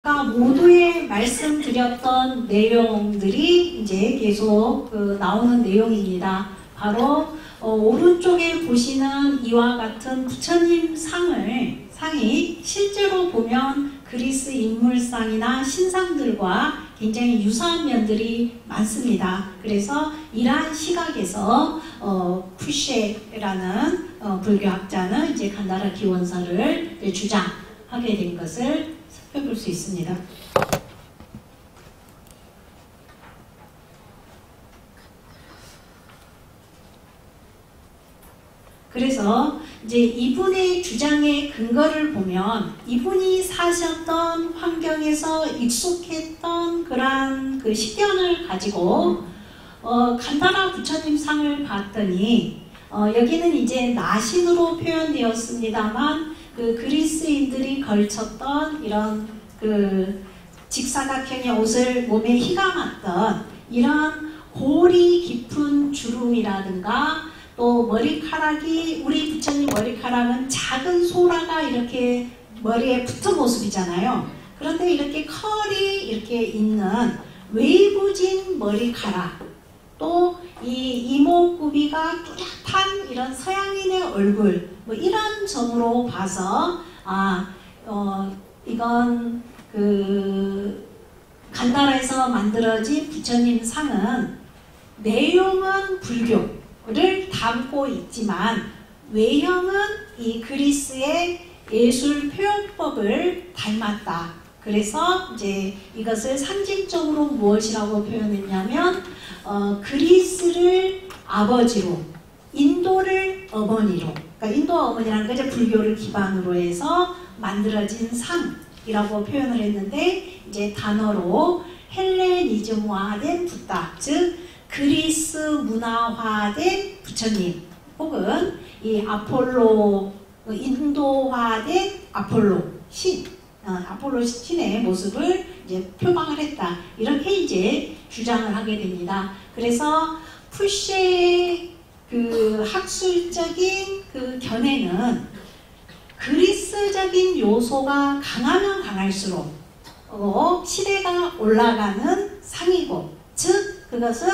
아까 모두에 말씀드렸던 내용들이 이제 계속 나오는 내용입니다. 바로 오른쪽에 보시는 이와 같은 부처님 상이 실제로 보면 그리스 인물상이나 신상들과 굉장히 유사한 면들이 많습니다. 그래서 이러한 시각에서 푸셰라는 불교학자는 이제 간다라 기원설을 주장하게 된 것을 살펴볼 수 있습니다. 그래서 이제 이분의 주장의 근거를 보면 이분이 사셨던 환경에서 익숙했던 그러한 그 식견을 가지고 간다라 부처님 상을 봤더니 여기는 이제 나신으로 표현되었습니다만 그 그리스인들이 걸쳤던 이런 그 직사각형의 옷을 몸에 휘감았던 이런 골이 깊은 주름이라든가 또 머리카락이 우리 부처님 머리카락은 작은 소라가 이렇게 머리에 붙은 모습이잖아요. 그런데 이렇게 컬이 이렇게 있는 웨이브진 머리카락 또 이 이목구비가 뚜렷한 이런 서양인의 얼굴 뭐 이런 점으로 봐서 이건 그 간다라에서 만들어진 부처님 상은 내용은 불교를 담고 있지만 외형은 이 그리스의 예술 표현법을 닮았다. 그래서 이제 이것을 상징적으로 무엇이라고 표현했냐면 그리스를 아버지로 인도를 어머니로 그러니까 인도 어머니라는 게 이제 불교를 기반으로 해서 만들어진 상이라고 표현을 했는데 이제 단어로 헬레니즘화된 붓다 즉 그리스 문화화된 부처님 혹은 이 아폴로 인도화된 아폴로 신 아폴로 신의 모습을 이제 표방을 했다. 이렇게 이제 주장을 하게 됩니다. 그래서 푸셰의 그 학술적인 그 견해는 그리스적인 요소가 강하면 강할수록 시대가 올라가는 상이고 즉 그것은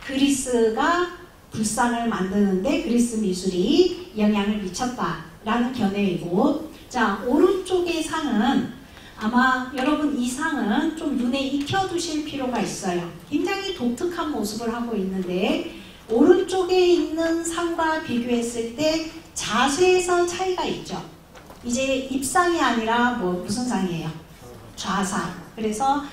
그리스가 불상을 만드는데 그리스 미술이 영향을 미쳤다라는 견해이고 자 오른쪽의 상은 아마 여러분 이 상은 좀 눈에 익혀두실 필요가 있어요. 굉장히 독특한 모습을 하고 있는데 오른쪽에 있는 상과 비교했을 때 자세에서 차이가 있죠. 이제 입상이 아니라 무슨 상이에요? 좌상. 그래서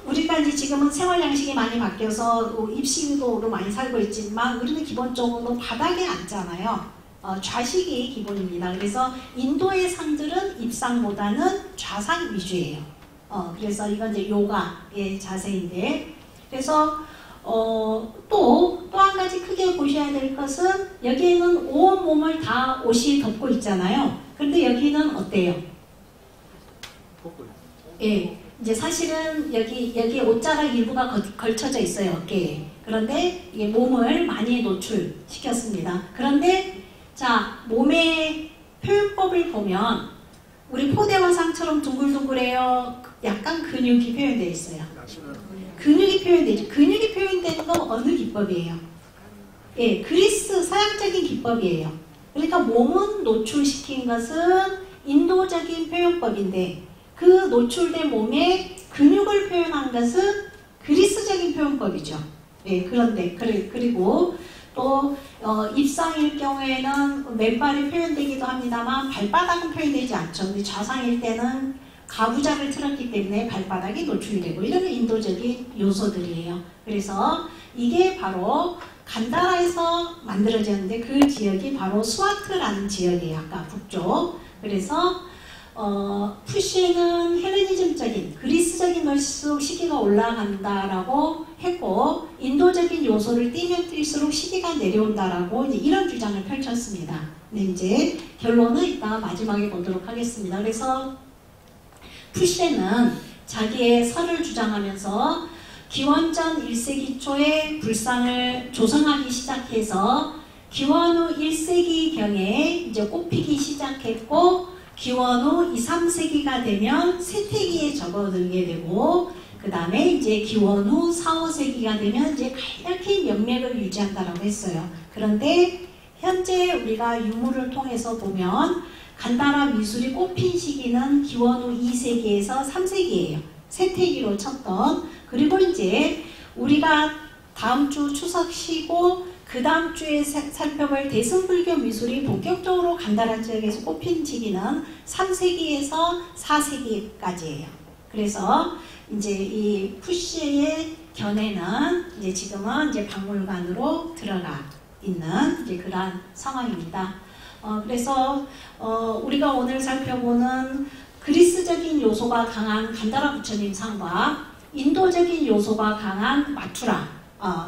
우리가 이제 지금은 생활 양식이 많이 바뀌어서 입식으로 많이 살고 있지만 우리는 기본적으로 바닥에 앉잖아요. 좌식이 기본입니다. 그래서 인도의 상들은 입상보다는 좌상 위주예요. 그래서 이건 이제 요가의 자세인데 그래서 또 한 가지 크게 보셔야 될 것은 여기에는 온 몸을 다 옷이 덮고 있잖아요. 그런데 여기는 어때요? 예, 이제 사실은 여기 옷자락 일부가 걸쳐져 있어요. 어깨에. 그런데 이게 몸을 많이 노출시켰습니다. 그런데 자 몸의 표현법을 보면 우리 포대화상처럼 둥글둥글해요. 약간 근육이 표현되어 있어요. 근육이 표현되죠. 근육이 표현되는 건 어느 기법이에요? 예, 그리스 서양적인 기법이에요. 그러니까 몸은 노출시킨 것은 인도적인 표현법인데 그 노출된 몸에 근육을 표현한 것은 그리스적인 표현법이죠. 예, 그런데 그리고 또 입상일 경우에는 맨발이 표현되기도 합니다만 발바닥은 표현되지 않죠. 근데 좌상일 때는 가부장을 틀었기 때문에 발바닥이 노출이 되고 이런 인도적인 요소들이에요. 그래서 이게 바로 간다라에서 만들어졌는데 그 지역이 바로 스와트라는 지역이에요. 아까 북쪽. 그래서 푸시는 헬레니즘적인 그리스적인 시기가 올라간다라고 했고 인도적인 요소를 띄면 뛸수록 시기가 내려온다라고 이런 주장을 펼쳤습니다. 근데 이제 결론은 이따 마지막에 보도록 하겠습니다. 그래서 푸시는 자기의 설을 주장하면서 기원전 1세기 초에 불상을 조성하기 시작해서 기원 후 1세기경에 이제 꽃피기 시작했고 기원 후 2, 3세기가 되면 쇠퇴기에 접어들게 되고, 그 다음에 이제 기원 후 4, 5세기가 되면 이제 간략히 명맥을 유지한다라고 했어요. 그런데 현재 우리가 유물을 통해서 보면 간다라 미술이 꽃핀 시기는 기원 후 2세기에서 3세기예요. 쇠퇴기로 쳤던. 그리고 이제 우리가 다음 주 추석 쉬고 그 다음 주에 살펴볼 대승불교 미술이 본격적으로 간다라 지역에서 꽃핀 시기는 3세기에서 4세기까지예요. 그래서 이제 이 푸시의 견해는 이제 지금은 이제 박물관으로 들어가 있는 이제 그러한 상황입니다. 그래서 우리가 오늘 살펴보는 그리스적인 요소가 강한 간다라 부처님 상과 인도적인 요소가 강한 마투라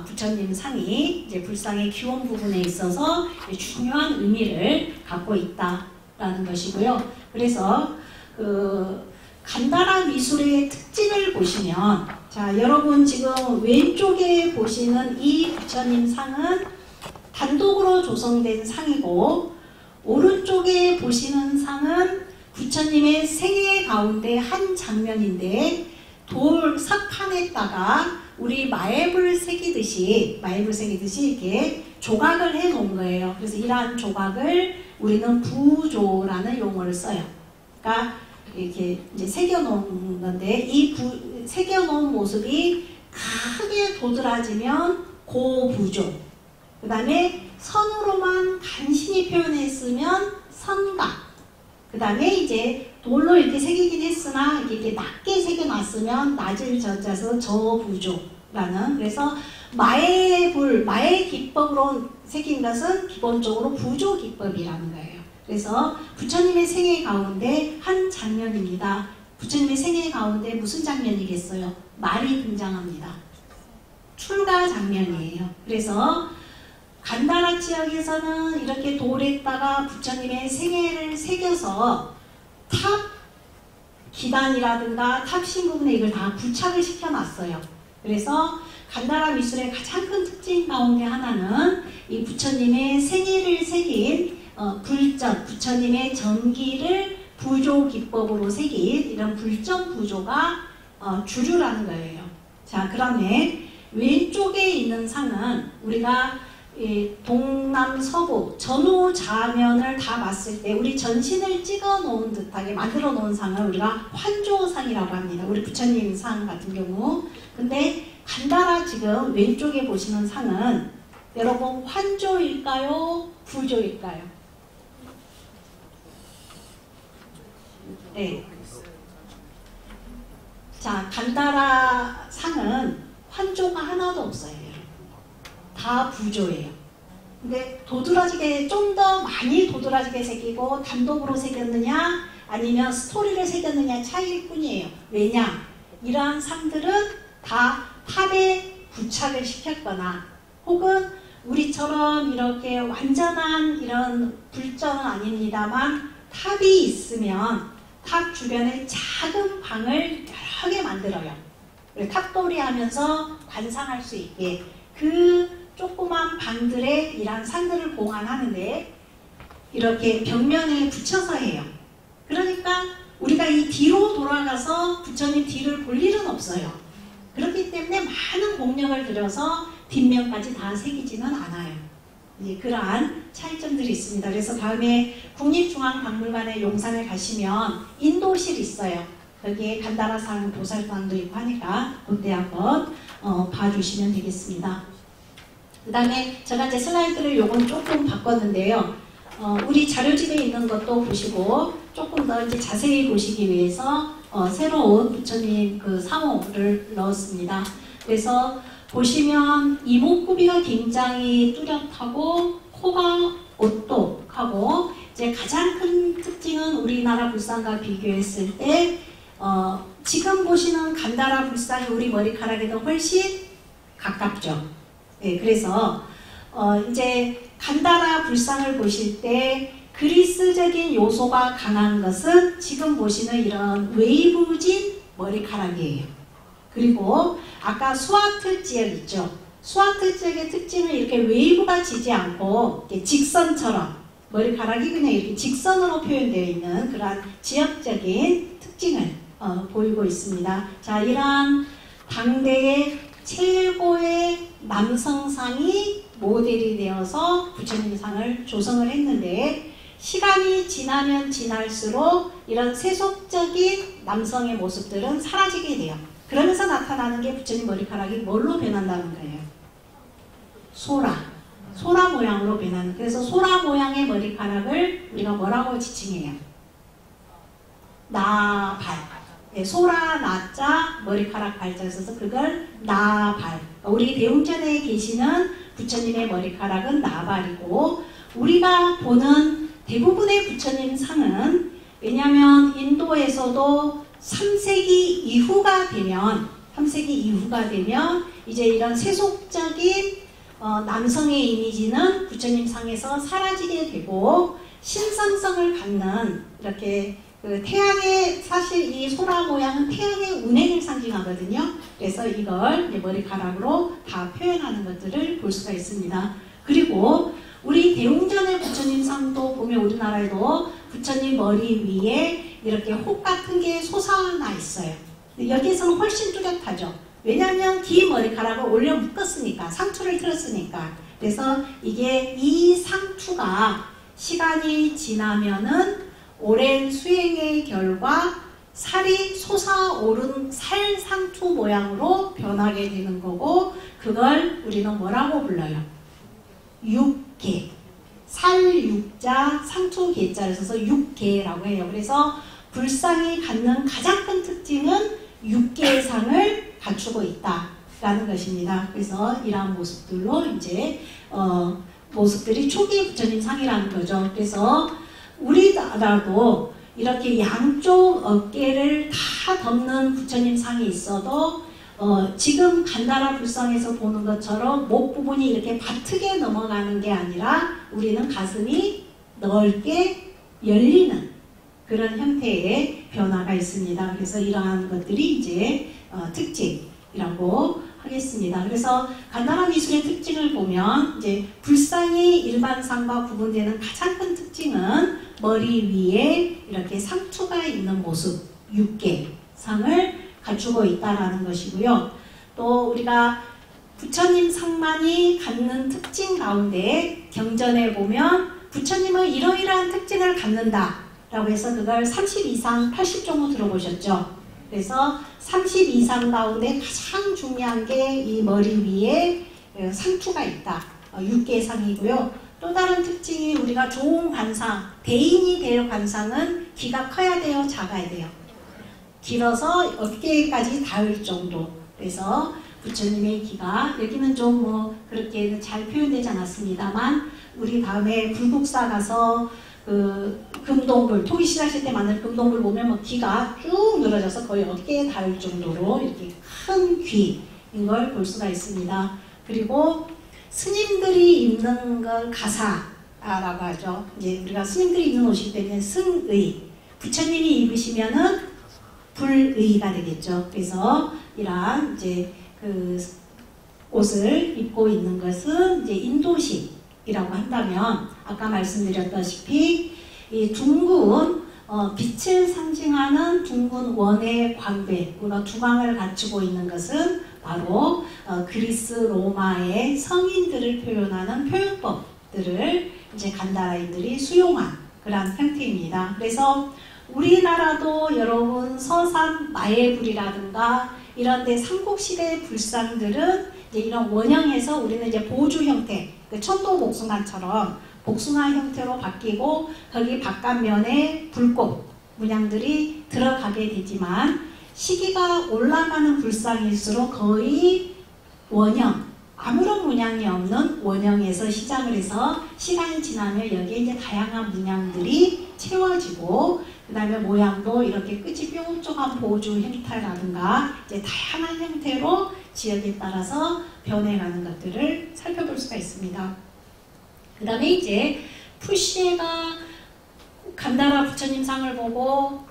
부처님 상이 이제 불상의 기원 부분에 있어서 중요한 의미를 갖고 있다라는 것이고요. 그래서 간다라 미술의 특징을 보시면, 자, 여러분 지금 왼쪽에 보시는 이 부처님 상은 단독으로 조성된 상이고, 오른쪽에 보시는 상은 부처님의 생애 가운데 한 장면인데, 돌 삭판에다가 우리 마앱을 새기듯이 이렇게 조각을 해 놓은 거예요. 그래서 이러한 조각을 우리는 부조라는 용어를 써요. 그러니까 이렇게 이제 새겨놓은 건데, 이 새겨놓은 모습이 크게 도드라지면 고부조, 그 다음에 선으로만 간신히 표현했으면 선각, 그 다음에 이제 돌로 이렇게 새기긴 했으나 이렇게 낮게 새겨놨으면 낮을 젖자서 저부조라는, 그래서 마의 기법으로 새긴 것은 기본적으로 부조 기법이라는 거예요. 그래서 부처님의 생애 가운데 한 장면입니다. 부처님의 생애 가운데 무슨 장면이겠어요? 말이 등장합니다. 출가 장면이에요. 그래서 간다라 지역에서는 이렇게 돌에다가 부처님의 생애를 새겨서 탑 기단이라든가 탑신 부분에 이걸 다 부착을 시켜놨어요. 그래서 간다라 미술의 가장 큰 특징 가운데 하나는 이 부처님의 생애를 새긴 불전, 부처님의 전기를 부조 기법으로 새긴 이런 불전 부조가 주류라는 거예요. 자, 그다음에 왼쪽에 있는 상은 우리가 동남 서부 전후 좌면을 다 봤을 때 우리 전신을 찍어 놓은 듯하게 만들어 놓은 상을 우리가 환조상이라고 합니다. 우리 부처님 상 같은 경우. 근데 간다라 지금 왼쪽에 보시는 상은 여러분 환조일까요? 부조일까요? 네. 자, 간다라 상은 환조가 하나도 없어요. 다 부조예요. 근데 도드라지게 좀 더 많이 도드라지게 새기고 단독으로 새겼느냐 아니면 스토리를 새겼느냐 차이일 뿐이에요. 왜냐? 이러한 상들은 다 탑에 부착을 시켰거나 혹은 우리처럼 이렇게 완전한 이런 불전은 아닙니다만 탑이 있으면 탑 주변에 작은 방을 여러 개 만들어요. 탑돌이 하면서 관상할 수 있게 그 조그만 방들에 이러한 상들을 보관하는데 이렇게 벽면에 붙여서 해요. 그러니까 우리가 이 뒤로 돌아가서 부처님 뒤를 볼 일은 없어요. 그렇기 때문에 많은 공력을 들여서 뒷면까지 다 새기지는 않아요. 그러한 차이점들이 있습니다. 그래서 다음에 국립중앙박물관에 용산에 가시면 인도실 있어요. 거기에 간다라상 보살상도 있고 하니까 그때 한번 봐주시면 되겠습니다. 그 다음에 제가 이제 슬라이드를 요건 조금 바꿨는데요. 우리 자료집에 있는 것도 보시고 조금 더 이제 자세히 보시기 위해서 새로운 부처님 그 상호를 넣었습니다. 그래서 보시면 이목구비가 굉장히 뚜렷하고 코가 오똑하고 이제 가장 큰 특징은 우리나라 불상과 비교했을 때 지금 보시는 간다라 불상이 우리 머리카락에도 훨씬 가깝죠. 네, 그래서 이제 간다라 불상을 보실 때 그리스적인 요소가 강한 것은 지금 보시는 이런 웨이브진 머리카락이에요. 그리고 아까 수아트 지역 있죠. 수아트 지역의 특징은 이렇게 웨이브가 지지 않고 이렇게 직선처럼 머리카락이 그냥 이렇게 직선으로 표현되어 있는 그러한 지역적인 특징을 보이고 있습니다. 자, 이러한 당대의 최고의 남성상이 모델이 되어서 부처님상을 조성을 했는데, 시간이 지나면 지날수록 이런 세속적인 남성의 모습들은 사라지게 돼요. 그러면서 나타나는 게 부처님 머리카락이 뭘로 변한다는 거예요? 소라 모양으로 변하는. 그래서 소라 모양의 머리카락을 우리가 뭐라고 지칭해요? 나발. 네, 소라 나자 머리카락 발자를 써서 그걸 나발. 우리 대웅전에 계시는 부처님의 머리카락은 나발이고, 우리가 보는 대부분의 부처님 상은, 왜냐하면 인도에서도 3세기 이후가 되면 이제 이런 세속적인 남성의 이미지는 부처님 상에서 사라지게 되고, 신성성을 갖는 이렇게 그 태양의, 사실 이 소라 모양은 태양의 운행을 상징하거든요. 그래서 이걸 이제 머리카락으로 다 표현하는 것들을 볼 수가 있습니다. 그리고 우리 대웅전의 부처님 상도 보면 우리나라에도 부처님 머리 위에 이렇게 혹 같은 게 솟아나 있어요. 여기에서는 훨씬 뚜렷하죠. 왜냐하면 긴 머리카락을 올려 묶었으니까, 상투를 틀었으니까. 그래서 이게 이 상투가 시간이 지나면은 오랜 수행의 결과 살이 솟아오른 살 상투 모양으로 변하게 되는 거고, 그걸 우리는 뭐라고 불러요? 육계. 살 육자 상투 계자를 써서 육계라고 해요. 그래서 불상이 갖는 가장 큰 특징은 육계상을 갖추고 있다라는 것입니다. 그래서 이러한 모습들로 이제 모습들이 초기 부처님 상이라는 거죠. 그래서 우리나라도 이렇게 양쪽 어깨를 다 덮는 부처님 상이 있어도 지금 간다라 불상에서 보는 것처럼 목 부분이 이렇게 바트게 넘어가는 게 아니라 우리는 가슴이 넓게 열리는 그런 형태의 변화가 있습니다. 그래서 이러한 것들이 이제 특징이라고 하겠습니다. 그래서 간다라 미술의 특징을 보면 이제 불상이 일반상과 구분되는 가장 큰 특징은 머리 위에 이렇게 상투가 있는 모습, 육계상을 갖추고 있다는 것이고요. 또 우리가 부처님 상만이 갖는 특징 가운데 경전에 보면 부처님은 이러이러한 특징을 갖는다 라고 해서 그걸 32상 80종로 들어보셨죠? 그래서 32상 가운데 가장 중요한 게 이 머리 위에 상투가 있다. 육계상이고요. 또 다른 특징이 우리가 좋은 관상, 대인이 될 관상은 귀가 커야 돼요? 작아야 돼요? 길어서 어깨까지 닿을 정도. 그래서 부처님의 귀가, 여기는 좀 뭐 그렇게 잘 표현되지 않았습니다만, 우리 다음에 불국사 가서 그 금동불, 토기실 하실 때 만든 금동불 보면 뭐 귀가 쭉 늘어져서 거의 어깨에 닿을 정도로 이렇게 큰 귀인 걸 볼 수가 있습니다. 그리고 스님들이 입는 걸 가사라고 하죠. 이제 우리가 스님들이 입는 옷이기 때문에 승의, 부처님이 입으시면은 불의가 되겠죠. 그래서 이러한 이제 그 옷을 입고 있는 것은 이제 인도식이라고 한다면, 아까 말씀드렸다시피 이 둥근 빛을 상징하는 둥근 원의 광배, 우리가 두광을 갖추고 있는 것은 바로 그리스 로마의 성인들을 표현하는 표현법들을 이제 간다라인들이 수용한 그러한 형태입니다. 그래서 우리나라도 여러분 서산 마예불이라든가 이런데 삼국시대 불상들은 이제 이런 원형에서 우리는 이제 보주 형태, 그 천도 복숭아처럼 복숭아 형태로 바뀌고 거기 바깥면에 불꽃 문양들이 들어가게 되지만, 시기가 올라가는 불상일수록 거의 원형, 아무런 문양이 없는 원형에서 시작을 해서 시간이 지나면 여기에 이제 다양한 문양들이 채워지고, 그 다음에 모양도 이렇게 끝이 뾰족한 보주 형태라든가 이제 다양한 형태로 지역에 따라서 변해가는 것들을 살펴볼 수가 있습니다. 그 다음에 이제 푸시에가 간다라 부처님 상을 보고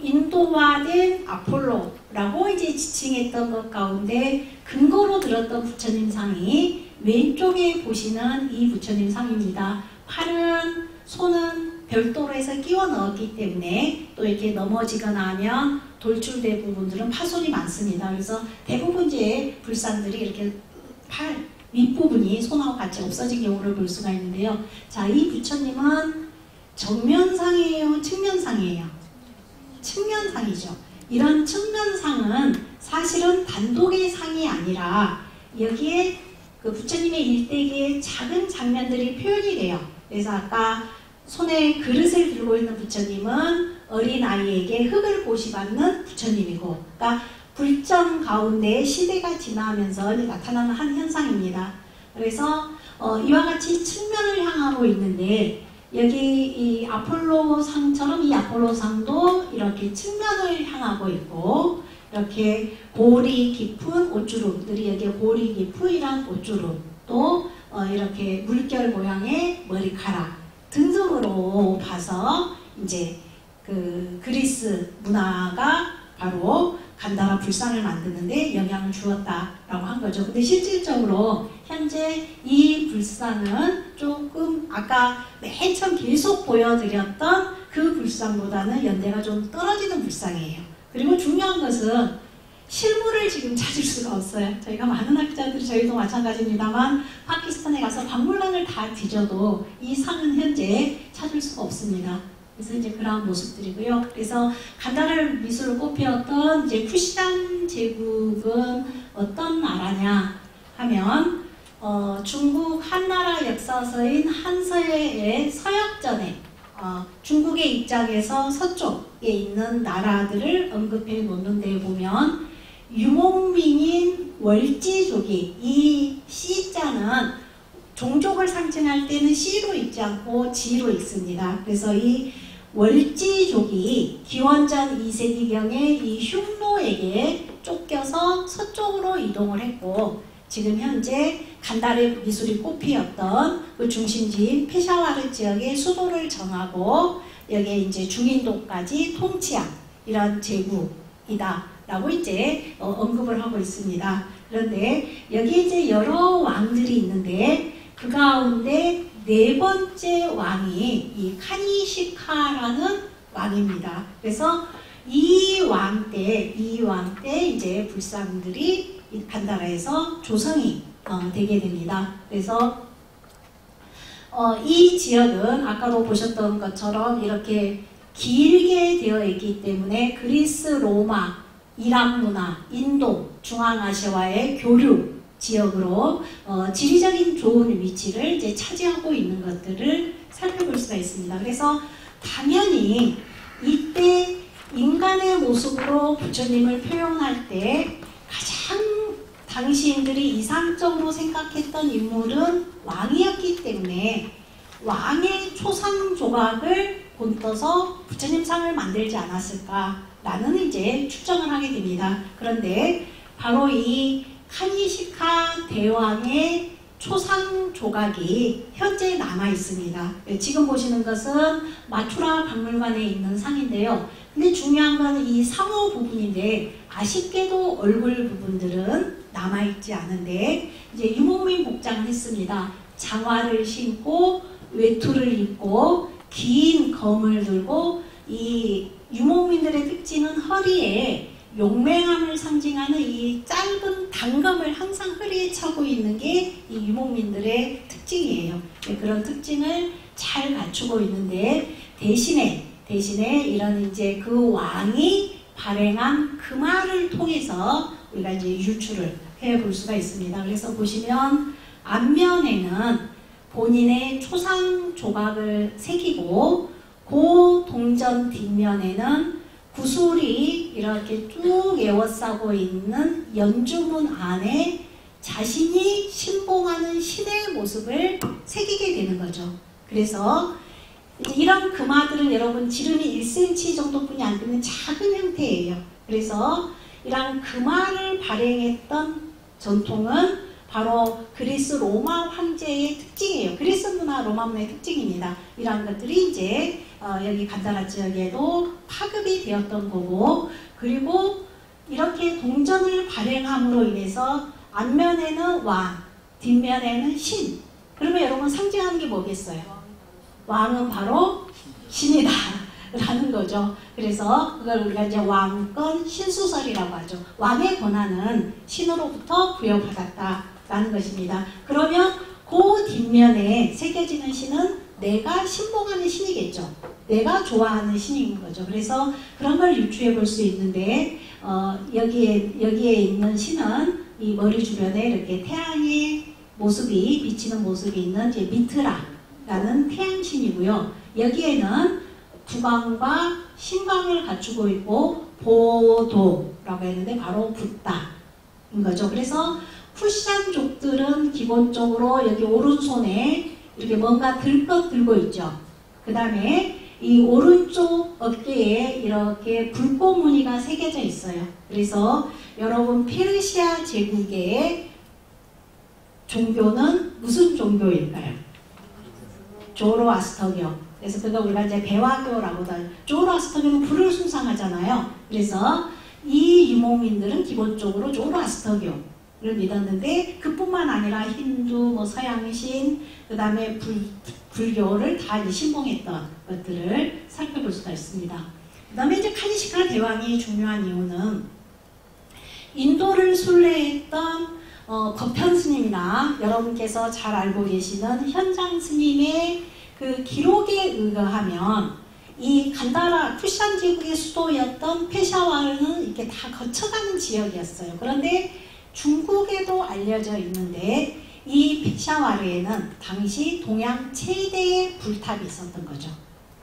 인도화된 아폴로라고 이제 지칭했던 것 가운데 근거로 들었던 부처님 상이 왼쪽에 보시는 이 부처님 상입니다. 팔은 손은 별도로 해서 끼워 넣었기 때문에 또 이렇게 넘어지거나 하면 돌출된 부분들은 파손이 많습니다. 그래서 대부분 이제 불상들이 이렇게 팔 윗부분이 손하고 같이 없어진 경우를 볼 수가 있는데요. 자, 이 부처님은 정면상이에요? 측면상이에요? 측면상이죠. 이런 측면상은 사실은 단독의 상이 아니라 여기에 그 부처님의 일대기의 작은 장면들이 표현이 돼요. 그래서 아까 손에 그릇을 들고 있는 부처님은 어린아이에게 흙을 보시받는 부처님이고, 그러니까 불정 가운데 시대가 지나면서 나타나는 한 현상입니다. 그래서 이와 같이 측면을 향하고 있는데, 여기 이 아폴로상처럼 이 아폴로상도 이렇게 측면을 향하고 있고, 이렇게 골이 깊은 옷주름들이 여기에 골이 깊은 이런 옷주름, 또 이렇게 물결 모양의 머리카락 등등으로 봐서 이제 그 그리스 문화가 바로 간다라 불상을 만드는데 영향을 주었다라고 한 거죠. 근데 실질적으로 현재 이 불상은 조금 아까 맨 처음 계속 보여드렸던 그 불상보다는 연대가 좀 떨어지는 불상이에요. 그리고 중요한 것은 실물을 지금 찾을 수가 없어요. 저희가 많은 학자들이, 저희도 마찬가지입니다만 파키스탄에 가서 박물관을 다 뒤져도 이 상은 현재 찾을 수가 없습니다. 그래서 이제 그러한 모습들이고요. 그래서 간다라 미술을 꼽혔던 이제 쿠시안 제국은 어떤 나라냐 하면 중국 한나라 역사서인 한서의 서역전에 중국의 입장에서 서쪽에 있는 나라들을 언급해 놓는 데 보면 유목민인 월지족이, 이 시자는 종족을 상징할 때는 시로 읽지 않고 지로 읽습니다. 그래서 이 월지족이 기원전 2세기경에 이 흉노에게 쫓겨서 서쪽으로 이동을 했고, 지금 현재 간다라 미술이 꽃피었던 그 중심지인 페샤와르 지역의 수도를 정하고 여기에 이제 중인도까지 통치한 이런 제국이다 라고 이제 언급을 하고 있습니다. 그런데 여기에 이제 여러 왕들이 있는데 그 가운데 네 번째 왕이 이 카니시카라는 왕입니다. 그래서 이 왕 때 이제 불상들이 간다라에서 조성이 되게 됩니다. 그래서 이 지역은 아까도 보셨던 것처럼 이렇게 길게 되어 있기 때문에 그리스, 로마, 이란 문화, 인도, 중앙아시아와의 교류 지역으로 지리적인 좋은 위치를 이제 차지하고 있는 것들을 살펴볼 수가 있습니다. 그래서 당연히 이때 인간의 모습으로 부처님을 표현할 때 가장 당시인들이 이상적으로 생각했던 인물은 왕이었기 때문에 왕의 초상 조각을 본떠서 부처님 상을 만들지 않았을까라는 이제 추정을 하게 됩니다. 그런데 바로 이 카니시카 대왕의 초상 조각이 현재 남아 있습니다. 지금 보시는 것은 마투라 박물관에 있는 상인데요. 근데 중요한 건 이 상어 부분인데 아쉽게도 얼굴 부분들은 남아있지 않은데 이제 유목민 복장을 했습니다. 장화를 신고 외투를 입고 긴 검을 들고, 이 유목민들의 특징은 허리에 용맹함을 상징하는 이 짧은 단검을 항상 허리에 차고 있는 게 이 유목민들의 특징이에요. 그런 특징을 잘 갖추고 있는데 대신에 이런 이제 그 왕이 발행한 금화를 통해서 우리가 이제 유출을 해 볼 수가 있습니다. 그래서 보시면 앞면에는 본인의 초상 조각을 새기고, 그 동전 뒷면에는 구슬이 이렇게 쭉 에워싸고 있는 연주문 안에 자신이 신봉하는 신의 모습을 새기게 되는 거죠. 그래서 이런 금화들은 여러분 지름이 1cm 정도뿐이 안 되는 작은 형태예요. 그래서 이런 금화를 발행했던 전통은 바로 그리스 로마 황제의 특징이에요. 그리스 문화, 로마 문화의 특징입니다. 이러한 것들이 이제 여기 간다라 지역에도 파급이 되었던 거고, 그리고 이렇게 동전을 발행함으로 인해서 앞면에는 왕, 뒷면에는 신. 그러면 여러분 상징하는 게 뭐겠어요? 왕은 바로 신이다 라는 거죠. 그래서 그걸 우리가 이제 왕권 신수설이라고 하죠. 왕의 권한은 신으로부터 부여받았다라는 것입니다. 그러면 그 뒷면에 새겨지는 신은 내가 신봉하는 신이겠죠. 내가 좋아하는 신인 거죠. 그래서 그런 걸 유추해 볼 수 있는데 여기에 있는 신은 이 머리 주변에 이렇게 태양의 모습이 비치는 모습이 있는 이제 미트라라는 태양신이고요. 여기에는 두광과 신광을 갖추고 있고 보도라고 했는데 바로 붓다인 거죠. 그래서 쿠샨족들은 기본적으로 여기 오른손에 이렇게 뭔가 들것 들고 있죠. 그 다음에 이 오른쪽 어깨에 이렇게 불꽃 무늬가 새겨져 있어요. 그래서 여러분 페르시아 제국의 종교는 무슨 종교일까요? 조로아스터교. 그래서 그거 우리가 이제 배화교라고도 하죠. 조로아스터교는 불을 숭상하잖아요. 그래서 이 유목민들은 기본적으로 조로아스터교를 믿었는데 그뿐만 아니라 힌두, 뭐 서양신, 그 다음에 불교를 다 신봉했던 것들을 살펴볼 수가 있습니다. 그 다음에 이제 카니시카 대왕이 중요한 이유는 인도를 순례했던 법현 스님이나 여러분께서 잘 알고 계시는 현장 스님의 그 기록에 의거하면 이 간다라 쿠샨 제국의 수도였던 페샤와르는 이렇게 다 거쳐가는 지역이었어요. 그런데 중국에도 알려져 있는데 이 페샤와르에는 당시 동양 최대의 불탑이 있었던 거죠.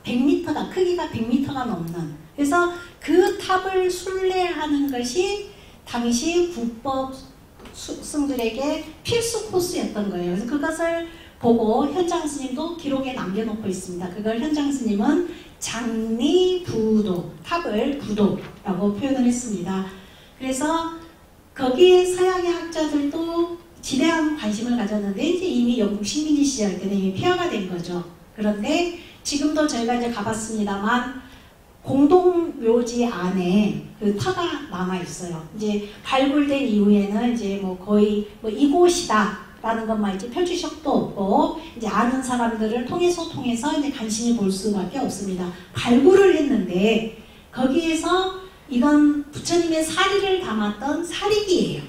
100m가 크기가 100m가 넘는. 그래서 그 탑을 순례하는 것이 당시 국법 승들에게 필수 코스였던 거예요. 그래서 그것을 보고 현장 스님도 기록에 남겨놓고 있습니다. 그걸 현장 스님은 장리부도, 탑을 부도라고 표현을 했습니다. 그래서 거기에 서양의 학자들도 지대한 관심을 가졌는데 이제 이미 영국 식민지 시절 때는 이미 폐허가 된 거죠. 그런데 지금도 저희가 이제 가봤습니다만 공동묘지 안에 그 터가 남아 있어요. 이제 발굴된 이후에는 이제 뭐 거의 뭐 이곳이다 라는 것만 이제 펼칠 적도 없고 이제 아는 사람들을 통해서 이제 간신히 볼 수밖에 없습니다. 발굴을 했는데 거기에서 이건 부처님의 사리를 담았던 사리기예요.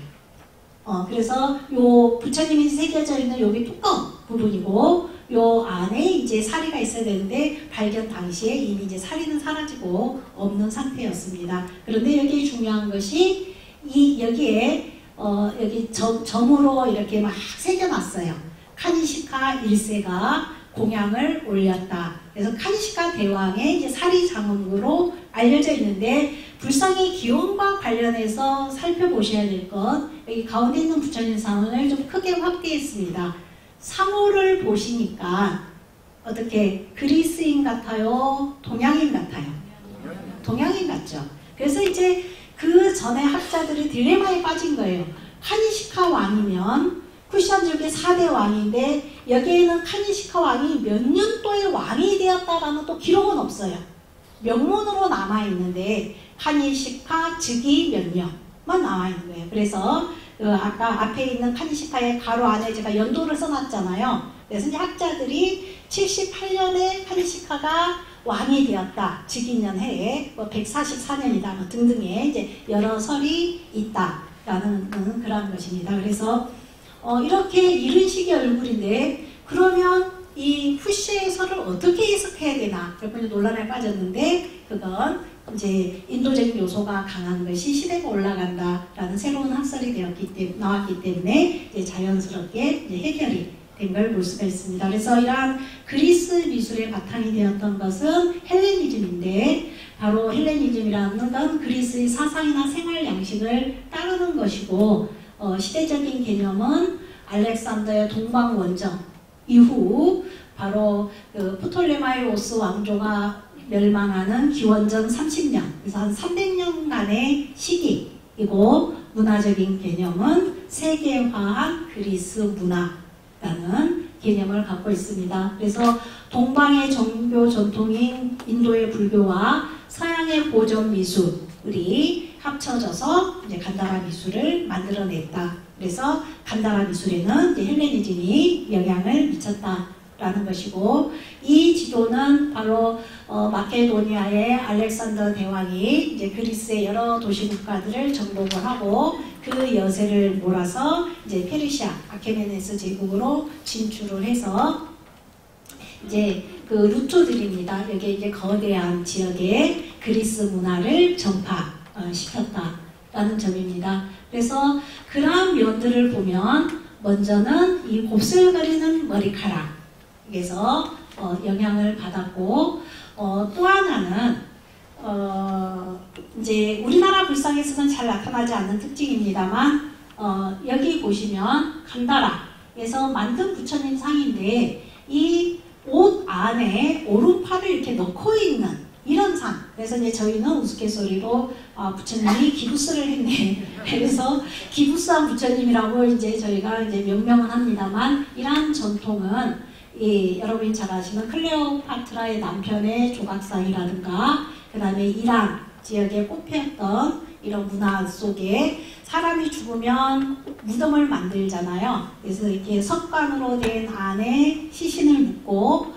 그래서 요 부처님이 새겨져 있는 여기 뚜껑 부분이고 요 안에 이제 사리가 있어야 되는데 발견 당시에 이미 이제 사리는 사라지고 없는 상태였습니다. 그런데 여기 중요한 것이 여기에 여기 점으로 이렇게 막 새겨놨어요. 카니시카 1세가 공양을 올렸다. 그래서 카니시카 대왕의 이제 사리 장엄으로 알려져 있는데 불상의 기원과 관련해서 살펴보셔야 될 것, 여기 가운데 있는 부처님 상을 좀 크게 확대했습니다. 상호를 보시니까 어떻게 그리스인 같아요? 동양인 같아요? 동양인 같죠? 그래서 이제 그 전에 학자들이 딜레마에 빠진 거예요. 카니시카 왕이면 쿠샨족의 4대 왕인데 여기에는 카니시카 왕이 몇 년도에 왕이 되었다라는 또 기록은 없어요. 명문으로 남아있는데 카니시카 즉위 몇 년만 나와있는 거예요. 그래서 아까 앞에 있는 카니시카의 가로 안에 제가 연도를 써놨잖아요. 그래서 이제 학자들이 78년에 카니시카가 왕이 되었다. 즉위년 해에 뭐 144년이다. 뭐 등등의 이제 여러 설이 있다라는 그런 것입니다. 그래서 이렇게 이런 식의 얼굴인데 그러면 이 푸시의 설을 어떻게 해석해야 되나 몇 번째 논란에 빠졌는데 그건 이제 인도적인 요소가 강한 것이 시대가 올라간다라는 새로운 학설이 나왔기 때문에 이제 자연스럽게 이제 해결이 된 걸 볼 수가 있습니다. 그래서 이러한 그리스 미술의 바탕이 되었던 것은 헬레니즘인데 바로 헬레니즘이라는 건 그리스의 사상이나 생활 양식을 따르는 것이고 시대적인 개념은 알렉산더의 동방 원정 이후 바로 그 프톨레마이오스 왕조가 멸망하는 기원전 30년, 그래서 한 300년간의 시기이고 문화적인 개념은 세계화한 그리스 문화라는 개념을 갖고 있습니다. 그래서 동방의 종교 전통인 인도의 불교와 서양의 고전 미술이 합쳐져서 이제 간다라 미술을 만들어냈다. 그래서 간다라 미술에는 이제 헬레니즘이 영향을 미쳤다. 라는 것이고, 이 지도는 바로 마케도니아의 알렉산더 대왕이 이제 그리스의 여러 도시 국가들을 정복을 하고 그 여세를 몰아서 이제 페르시아 아케메네스 제국으로 진출을 해서 이제 그 루트들입니다. 여기 이제 거대한 지역에 그리스 문화를 전파시켰다라는 점입니다. 그래서 그러한 면들을 보면 먼저는 이 곱슬거리는 머리카락에서 영향을 받았고, 또 하나는 이제 우리나라 불상에서는 잘 나타나지 않는 특징입니다만, 여기 보시면 간다라에서 만든 부처님 상인데 이 옷 안에 오른팔을 이렇게 넣고 있는 이런 상. 그래서 이제 저희는 우스갯소리로 부처님이 기부스를 했네. 그래서 기부스한 부처님이라고 이제 저희가 이제 명명은 합니다만, 이러한 전통은 여러분이 잘 아시는 클레오파트라의 남편의 조각상이라든가, 그 다음에 이란 지역에 꼽혔던 이런 문화 속에 사람이 죽으면 무덤을 만들잖아요. 그래서 이렇게 석관으로 된 안에 시신을 묻고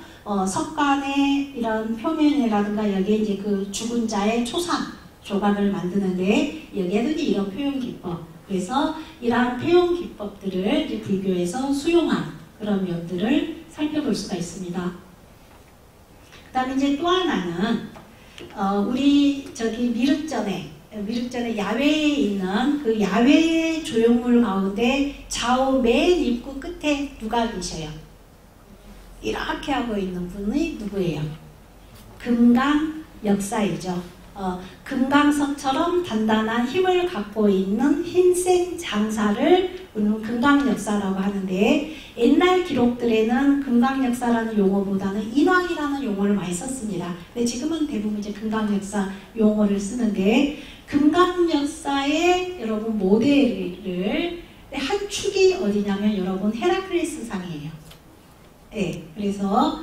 석관의 이런 표면이라든가 여기에 이제 그 죽은 자의 초상 조각을 만드는데 여기에도 이제 이런 표현 기법, 그래서 이러한 표현 기법들을 이제 불교에서 수용한 그런 면들을 살펴볼 수가 있습니다. 그 다음에 이제 또 하나는 우리 저기 미륵전에 야외에 있는 그 야외 조형물 가운데 좌우 맨 입구 끝에 누가 계셔요? 이렇게 하고 있는 분이 누구예요? 금강역사이죠. 금강석처럼 단단한 힘을 갖고 있는 흰색 장사를 우리는 금강역사라고 하는데, 옛날 기록들에는 금강역사라는 용어보다는 인왕이라는 용어를 많이 썼습니다. 근데 지금은 대부분 이제 금강역사 용어를 쓰는데, 금강역사의 여러분 모델을 한 축이 어디냐면 여러분 헤라클레스 상이에요. 네, 그래서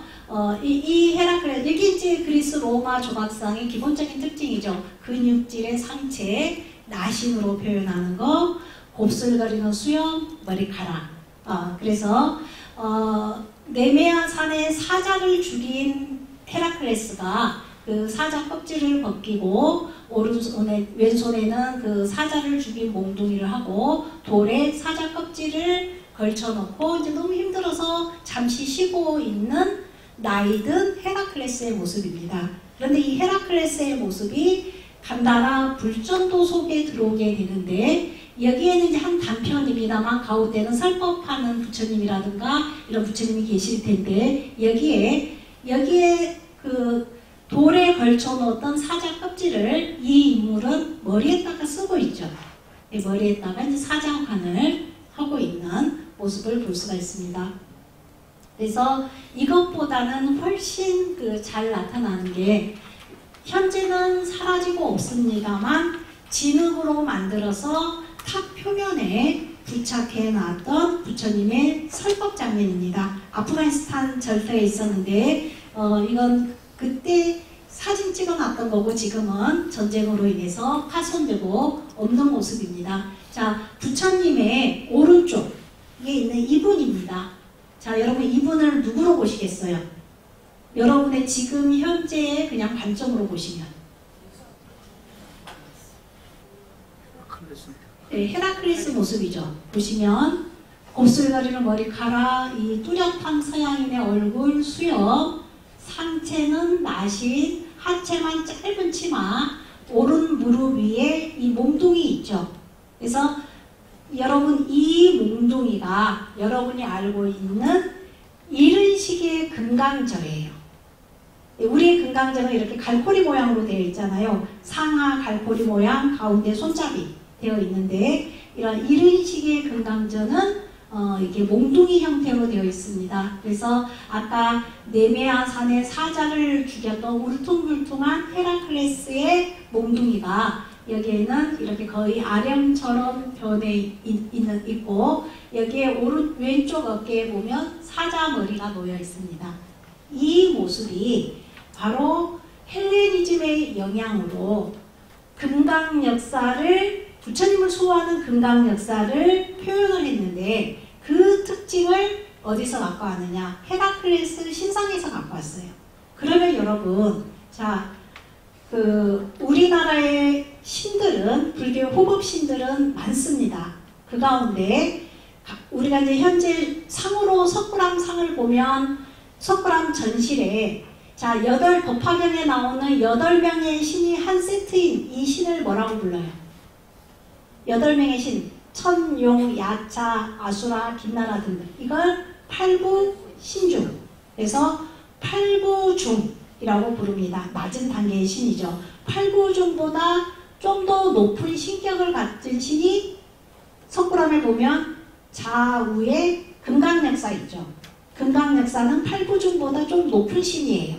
이 헤라클레스, 여기 이제 그리스 로마 조각상의 기본적인 특징이죠. 근육질의 상체, 나신으로 표현하는 거, 곱슬거리는 수염, 머리카락. 그래서 네메아 산에 사자를 죽인 헤라클레스가 그 사자 껍질을 벗기고 왼손에는 그 사자를 죽인 몽둥이를 하고 돌에 사자 껍질을 걸쳐놓고 이제 너무 힘들어서 잠시 쉬고 있는 나이든 헤라클레스의 모습입니다. 그런데 이 헤라클레스의 모습이 간다라 불전도 속에 들어오게 되는데, 여기에는 이제 한 단편입니다만 가운데는 설법하는 부처님이라든가 이런 부처님이 계실 텐데, 여기에 그 돌에 걸쳐 놓았던 사자 껍질을 이 인물은 머리에다가 쓰고 있죠. 머리에다가 이제 사자환을 하고 있는 모습을 볼 수가 있습니다. 그래서 이것보다는 훨씬 잘 나타나는 게, 현재는 사라지고 없습니다만 진흙으로 만들어서 탑 표면에 부착해 놨던 부처님의 설법 장면입니다. 아프가니스탄 절터에 있었는데 이건 그때 사진 찍어 놨던 거고, 지금은 전쟁으로 인해서 파손되고 없는 모습입니다. 자, 부처님의 오른쪽에 있는 이분입니다. 자, 여러분 이분을 누구로 보시겠어요? 여러분의 지금 현재의 그냥 관점으로 보시면 네, 헤라클레스 모습이죠. 보시면 곱슬거리는 머리카락, 이 뚜렷한 서양인의 얼굴, 수염, 상체는 나신, 하체만 짧은 치마, 오른 무릎 위에 이 몸뚱이 있죠. 그래서 여러분 이 몸뚱이가 여러분이 알고 있는 이런 식의 금강저예요. 우리의 금강저는 이렇게 갈고리 모양으로 되어 있잖아요. 상하 갈고리 모양, 가운데 손잡이 되어 있는데, 이런 식의 금강저는 이게 몽둥이 형태로 되어 있습니다. 그래서 아까 네메아 산에 사자를 죽였던 울퉁불퉁한 헤라클레스의 몽둥이가 여기에는 이렇게 거의 아령처럼 변해 있고, 여기에 왼쪽 어깨에 보면 사자 머리가 놓여 있습니다. 이 모습이 바로 헬레니즘의 영향으로 금강 역사를, 부처님을 수호하는 금강 역사를 표현을 했는데, 그 특징을 어디서 갖고 왔느냐? 헤라클레스 신상에서 갖고 왔어요. 그러면 여러분, 자, 우리나라의 신들은, 불교 호법 신들은 많습니다. 그 가운데 우리가 이제 현재 상으로 석굴암 상을 보면 석굴암 전실에 자, 법화경에 나오는 8명의 신이 한 세트인 이 신을 뭐라고 불러요? 8명의 신, 천, 용, 야차, 아수라, 김나라 등등. 이걸 팔부신중. 그래서 팔부중이라고 부릅니다. 낮은 단계의 신이죠. 팔부중보다 좀 더 높은 신격을 가진 신이 석굴암에 보면 좌우에 금강역사 있죠. 금강역사는 팔부중보다 좀 높은 신이에요.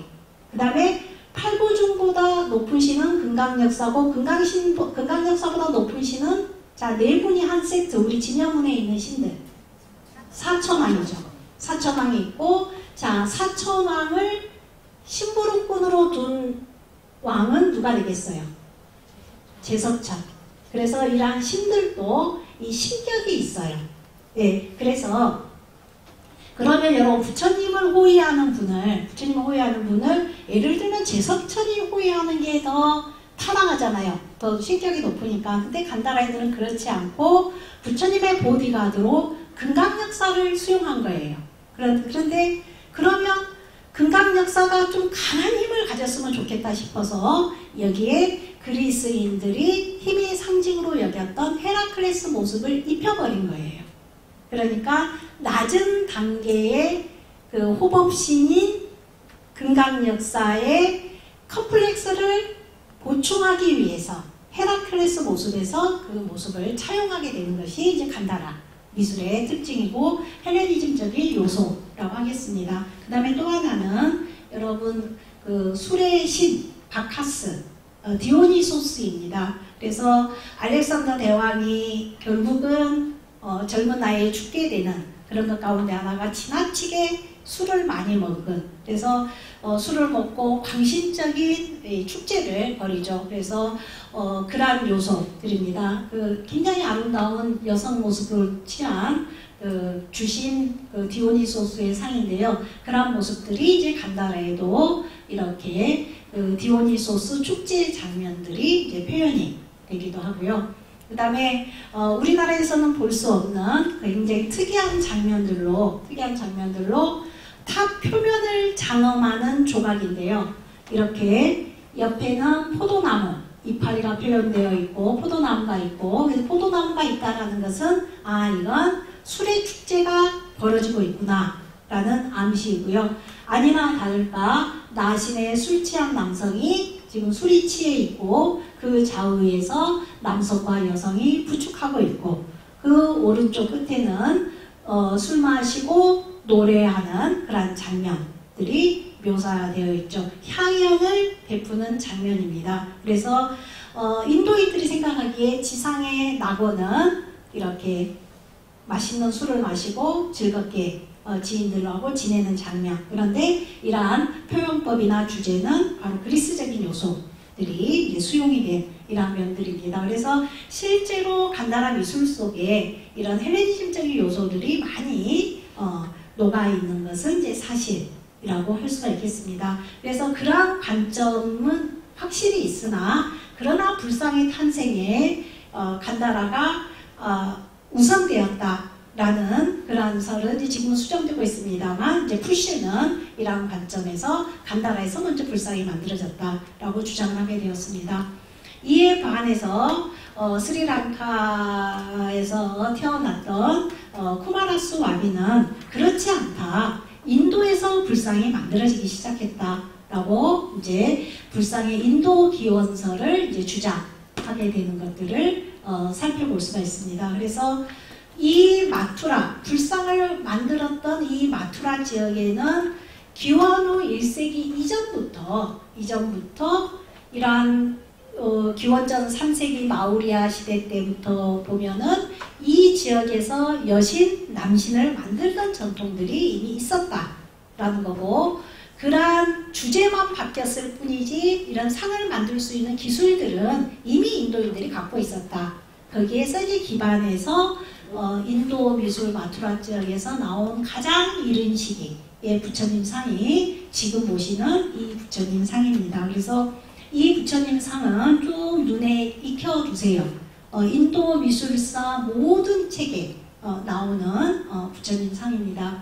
그 다음에 팔부중보다 높은 신은 금강역사고 금강역사보다 높은 신은 자, 네 분이 한 세트, 우리 진여문에 있는 신들. 사천왕이죠. 사천왕이 있고, 자, 사천왕을 심부름꾼으로 둔 왕은 누가 되겠어요? 제석천. 그래서 이러한 신들도 이 신격이 있어요. 네, 그래서 그러면 여러분 부처님을 호위하는 분을 예를 들면 제석천이 호위하는 게 더 타당하잖아요. 더 신격이 높으니까. 근데 간다라이들은 그렇지 않고 부처님의 보디가드로 금강역사를 수용한 거예요. 그런데 그러면 금강역사가 좀 강한 힘을 가졌으면 좋겠다 싶어서 여기에 그리스인들이 힘의 상징으로 여겼던 헤라클레스 모습을 입혀버린 거예요. 그러니까 낮은 단계의 그 호법신인 금강역사의 컴플렉스를 보충하기 위해서 헤라클레스 모습에서 그 모습을 차용하게 되는 것이 이제 간다라 미술의 특징이고 헬레니즘적인 요소라고 하겠습니다. 그 다음에 또 하나는 여러분 그 술의 신 바카스 디오니소스입니다. 그래서 알렉산더 대왕이 결국은 젊은 나이에 죽게 되는 그런 것 가운데 하나가 지나치게 술을 많이 먹은, 그래서 술을 먹고 광신적인 축제를 벌이죠. 그래서 그러한 요소들입니다. 굉장히 아름다운 여성 모습을 취한 주신 디오니소스의 상인데요. 그러한 모습들이 이제 간다라에도 이렇게 디오니소스 축제 장면들이 이제 표현이 되기도 하고요. 그 다음에 우리나라에서는 볼 수 없는 굉장히 특이한 장면들로 탑 표면을 장엄하는 조각인데요. 이렇게 옆에는 포도나무 이파리가 표현되어 있고 포도나무가 있고, 그래서 포도나무가 있다는 것은 이건 술의 축제가 벌어지고 있구나 라는 암시이고요. 아니나 다를까 나신의 술 취한 남성이 지금 술이 취해 있고 그 좌우에서 남성과 여성이 부축하고 있고, 그 오른쪽 끝에는 술 마시고 노래하는 그런 장면들이 묘사되어 있죠. 향연을 베푸는 장면입니다. 그래서 인도인들이 생각하기에 지상의 낙원은 이렇게 맛있는 술을 마시고 즐겁게 지인들하고 지내는 장면. 그런데 이러한 표현법이나 주제는 바로 그리스적인 요소들이 이제 수용이 된 이러한 면들입니다. 그래서 실제로 간다라 미술 속에 이런 헬레니즘적인 요소들이 많이 녹아있는 것은 이제 사실이라고 할 수가 있겠습니다. 그래서 그러한 관점은 확실히 있으나, 그러나 불상의 탄생에 간다라가 우선되었다라는 그러한 설은 지금은 수정되고 있습니다만, 이제 푸시는 이러한 관점에서 간다라에서 먼저 불상이 만들어졌다라고 주장을 하게 되었습니다. 이에 반해서 스리랑카에서 태어났던 쿠마라수 와비는 그렇지 않다. 인도에서 불상이 만들어지기 시작했다라고 이제 불상의 인도 기원설을 이제 주장하게 되는 것들을 살펴볼 수가 있습니다. 그래서 이 마투라, 불상을 만들었던 이 마투라 지역에는 기원후 1세기 이전부터 이러한 기원전 3세기 마우리아 시대 때부터 보면은 이 지역에서 여신, 남신을 만들던 전통들이 이미 있었다라는 거고, 그러한 주제만 바뀌었을 뿐이지 이런 상을 만들 수 있는 기술들은 이미 인도인들이 갖고 있었다. 거기에서 이제 기반해서 인도 미술 마투라 지역에서 나온 가장 이른 시기의 부처님 상이 지금 보시는 이 부처님 상입니다. 그래서 이 부처님 상은 쭉 눈에 익혀두세요. 인도 미술사 모든 책에 나오는 부처님 상입니다.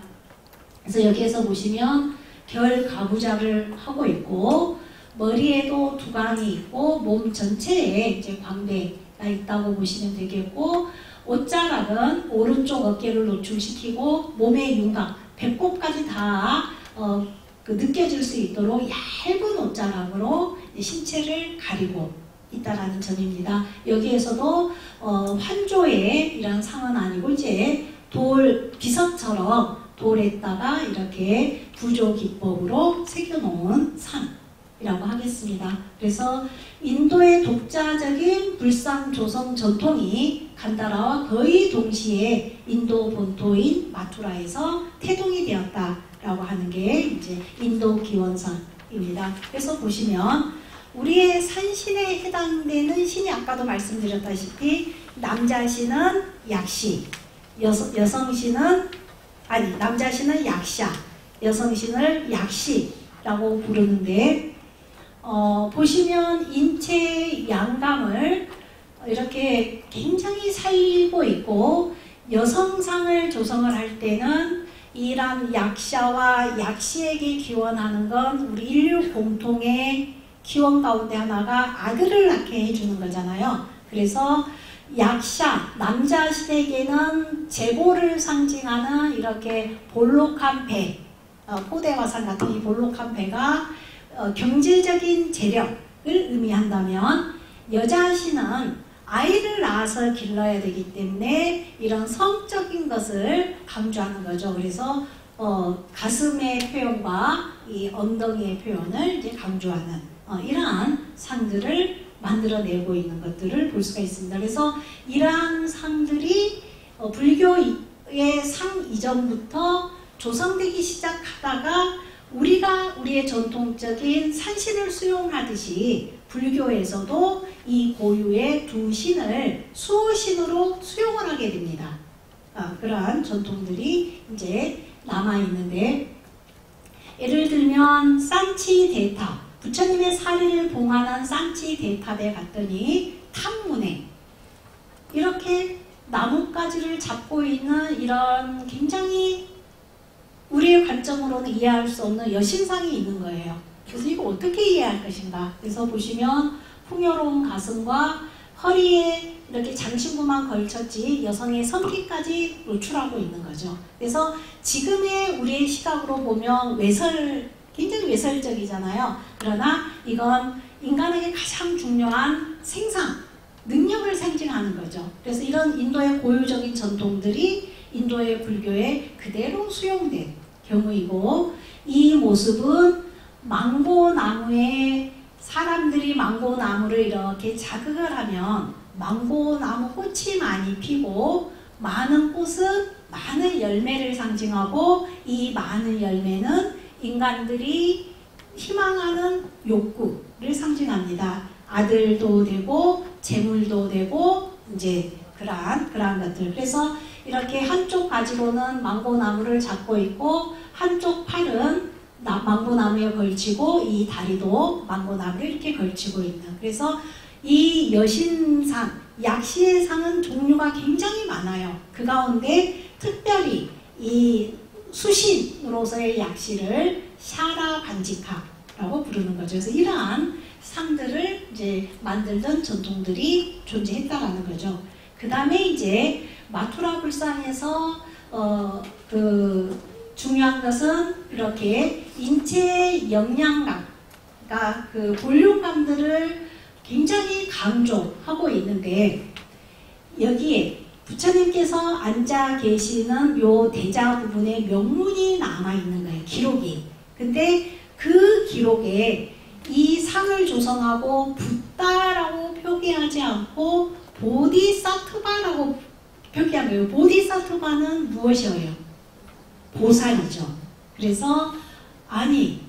그래서 여기에서 보시면 결 가부좌를 하고 있고 머리에도 두강이 있고 몸 전체에 이제 광대가 있다고 보시면 되겠고 옷자락은 오른쪽 어깨를 노출시키고 몸의 윤곽, 배꼽까지 다 느껴질 수 있도록 얇은 옷자락으로 신체를 가리고 있다라는 점입니다. 여기에서도 환조의 이런 상은 아니고 이제 돌 비석처럼 돌에다가 이렇게 부조 기법으로 새겨놓은 상이라고 하겠습니다. 그래서 인도의 독자적인 불상 조성 전통이 간다라와 거의 동시에 인도 본토인 마투라에서 태동이 되었다라고 하는 게 이제 인도 기원상입니다. 그래서 보시면 우리의 산신에 해당되는 신이 아까도 말씀드렸다시피 남자신은 약시, 여성신은 남자신은 약샤, 여성신을 약시라고 부르는데 보시면 인체 양감을 이렇게 굉장히 살리고 있고 여성상을 조성을 할 때는 이란 약샤와 약시에게 기원하는 건 우리 인류 공통의 기원 가운데 하나가 아들을 낳게 해주는 거잖아요. 그래서 약샤, 남자신에게는 재고를 상징하는 이렇게 볼록한 배, 포대화상 같은 이 볼록한 배가 경제적인 재력을 의미한다면 여자신은 아이를 낳아서 길러야 되기 때문에 이런 성적인 것을 강조하는 거죠. 그래서 가슴의 표현과 이 엉덩이의 표현을 이제 강조하는 이러한 상들을 만들어내고 있는 것들을 볼 수가 있습니다. 그래서 이러한 상들이 불교의 상 이전부터 조성되기 시작하다가 우리가 우리의 전통적인 산신을 수용하듯이 불교에서도 이 고유의 두 신을 수호신으로 수용을 하게 됩니다. 그러한 전통들이 이제 남아있는데 예를 들면 산치대탑, 부처님의 사리를 봉안한 산치대탑에 갔더니 탑문에 이렇게 나뭇가지를 잡고 있는 이런 굉장히 우리의 관점으로는 이해할 수 없는 여신상이 있는 거예요. 그래서 이거 어떻게 이해할 것인가. 그래서 보시면 풍요로운 가슴과 허리에 이렇게 장신구만 걸쳤지 여성의 성기까지 노출하고 있는 거죠. 그래서 지금의 우리의 시각으로 보면 굉장히 외설적이잖아요. 그러나 이건 인간에게 가장 중요한 생상, 능력을 상징하는 거죠. 그래서 이런 인도의 고유적인 전통들이 인도의 불교에 그대로 수용된 경우이고 이 모습은 망고나무에 사람들이 망고나무를 이렇게 자극을 하면 망고나무 꽃이 많이 피고 많은 꽃은 많은 열매를 상징하고 이 많은 열매는 인간들이 희망하는 욕구를 상징합니다. 아들도 되고 재물도 되고 이제 그러한 것들. 그래서 이렇게 한쪽 가지로는 망고나무를 잡고 있고 한쪽 팔은 망고나무에 걸치고 이 다리도 망고나무를 이렇게 걸치고 있는. 그래서 이 여신상, 약시의 상은 종류가 굉장히 많아요. 그 가운데 특별히 이 수신으로서의 약시를 샤라 반지카라고 부르는 거죠. 그래서 이러한 상들을 이제 만들던 전통들이 존재했다라는 거죠. 그 다음에 이제 마투라 불상에서 중요한 것은 이렇게 인체의 영양감, 그러니까 그 볼륨감들을 굉장히 강조하고 있는데 여기에 부처님께서 앉아 계시는 요 대자 부분에 명문이 남아있는 거예요. 기록이. 근데 그 기록에 이 상을 조성하고 붓다라고 표기하지 않고 보디사트바라고 표기한 거예요. 보디사트바는 무엇이에요? 보살이죠. 그래서 아니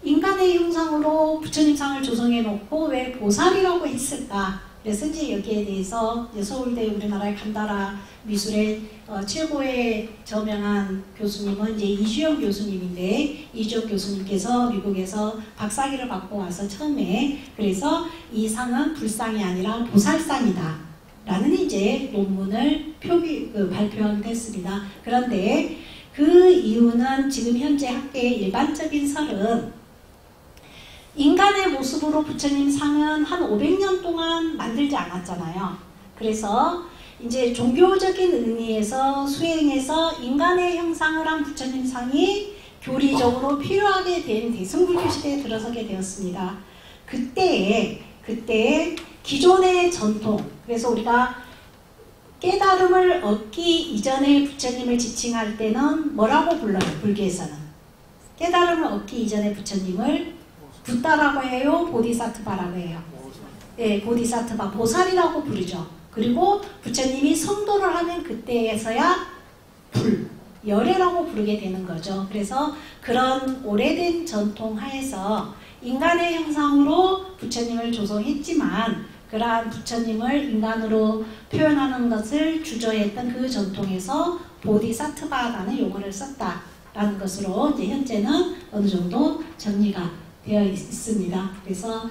인간의 형상으로 부처님 상을 조성해 놓고 왜 보살이라고 했을까? 그래서 이제 여기에 대해서 이제 서울대 우리나라의 간다라 미술의 최고의 저명한 교수님은 이제 이주영 교수님인데, 이주영 교수님께서 미국에서 박사학위를 받고 와서 처음에 그래서 이 상은 불상이 아니라 보살상이다 라는 이제 논문을 발표했습니다. 그런데 그 이유는 지금 현재 학계의 일반적인 설은 인간의 모습으로 부처님 상은 한 500년 동안 만들지 않았잖아요. 그래서 이제 종교적인 의미에서 수행해서 인간의 형상을 한 부처님 상이 교리적으로 필요하게 된 대승불교 시대에 들어서게 되었습니다. 그때 기존의 전통, 그래서 우리가 깨달음을 얻기 이전에 부처님을 지칭할 때는 뭐라고 불러요? 불교에서는 깨달음을 얻기 이전에 부처님을 붓다라고 해요? 보디사트바라고 해요? 네, 보디사트바, 보살이라고 부르죠. 그리고 부처님이 성도를 하는 그때에서야 열애라고 부르게 되는 거죠. 그래서 그런 오래된 전통 하에서 인간의 형상으로 부처님을 조성했지만 그러한 부처님을 인간으로 표현하는 것을 주저했던 그 전통에서 보디사트바라는 용어를 썼다라는 것으로 이제 현재는 어느 정도 정리가 되어 있습니다. 그래서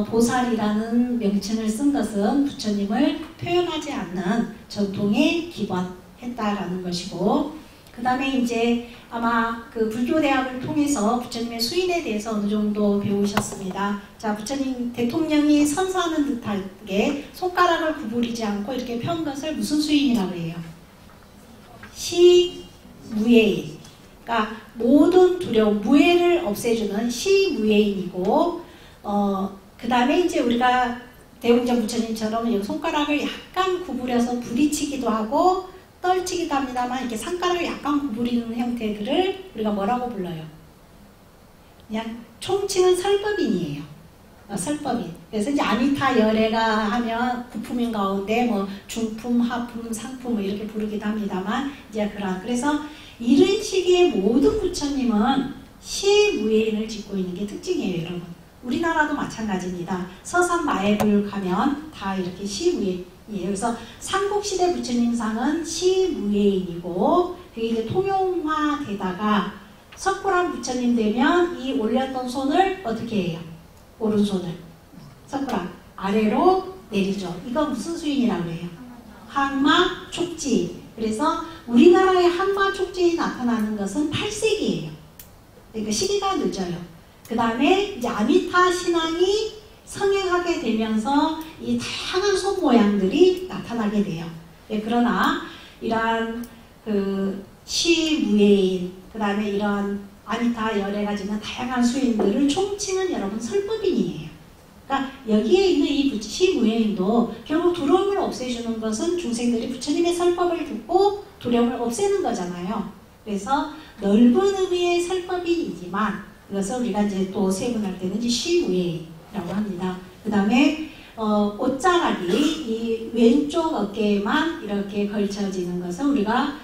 보살이라는 명칭을 쓴 것은 부처님을 표현하지 않는 전통에 기반했다라는 것이고, 그 다음에 이제 아마 그 불교대학을 통해서 부처님의 수인에 대해서 어느 정도 배우셨습니다. 자, 부처님 대통령이 선사하는 듯하게 손가락을 구부리지 않고 이렇게 편 것을 무슨 수인이라고 해요? 시무예인. 그러니까 모든 두려움, 무예를 없애주는 시무예인이고, 그 다음에 이제 우리가 대웅전 부처님처럼 여기 손가락을 약간 구부려서 부딪히기도 하고 떨치기도 합니다만 이렇게 손가락을 약간 구부리는 형태들을 우리가 뭐라고 불러요? 그냥 총칭은 설법인이에요. 설법인. 그래서 이제 아미타 열애가 하면 구품인 가운데 뭐 중품, 하품, 상품 뭐 이렇게 부르기도 합니다만 이제 그래서 이런 시기의 모든 부처님은 시무예인을 짓고 있는 게 특징이에요, 여러분. 우리나라도 마찬가지입니다. 서산 마애불 가면 다 이렇게 시무예인이에요. 그래서 삼국시대 부처님상은 시무예인이고, 그게 이제 통용화되다가 석굴암 부처님 되면 이 올렸던 손을 어떻게 해요? 오른손을 석굴암 아래로 내리죠. 이거 무슨 수인이라고 해요? 항마 촉지. 그래서 우리나라의 항마 촉지에 나타나는 것은 8세기예요. 그러니까 시기가 늦어요. 그 다음에 이제 아미타 신앙이 성행하게 되면서 이 다양한 손 모양들이 나타나게 돼요. 네, 그러나 이러한 그 시무예인, 그 다음에 이런 아미타 열애가 지는 다양한 수인들을 총칭은 여러분 설법인이에요. 그러니까 여기에 있는 이 시무예인도 결국 두려움을 없애주는 것은 중생들이 부처님의 설법을 듣고 두려움을 없애는 거잖아요. 그래서 넓은 의미의 설법인이지만 그것을 우리가 이제 또 세분할 때는 이제 시무예인이라고 합니다. 그 다음에 옷자락이 이 왼쪽 어깨에만 이렇게 걸쳐지는 것을 우리가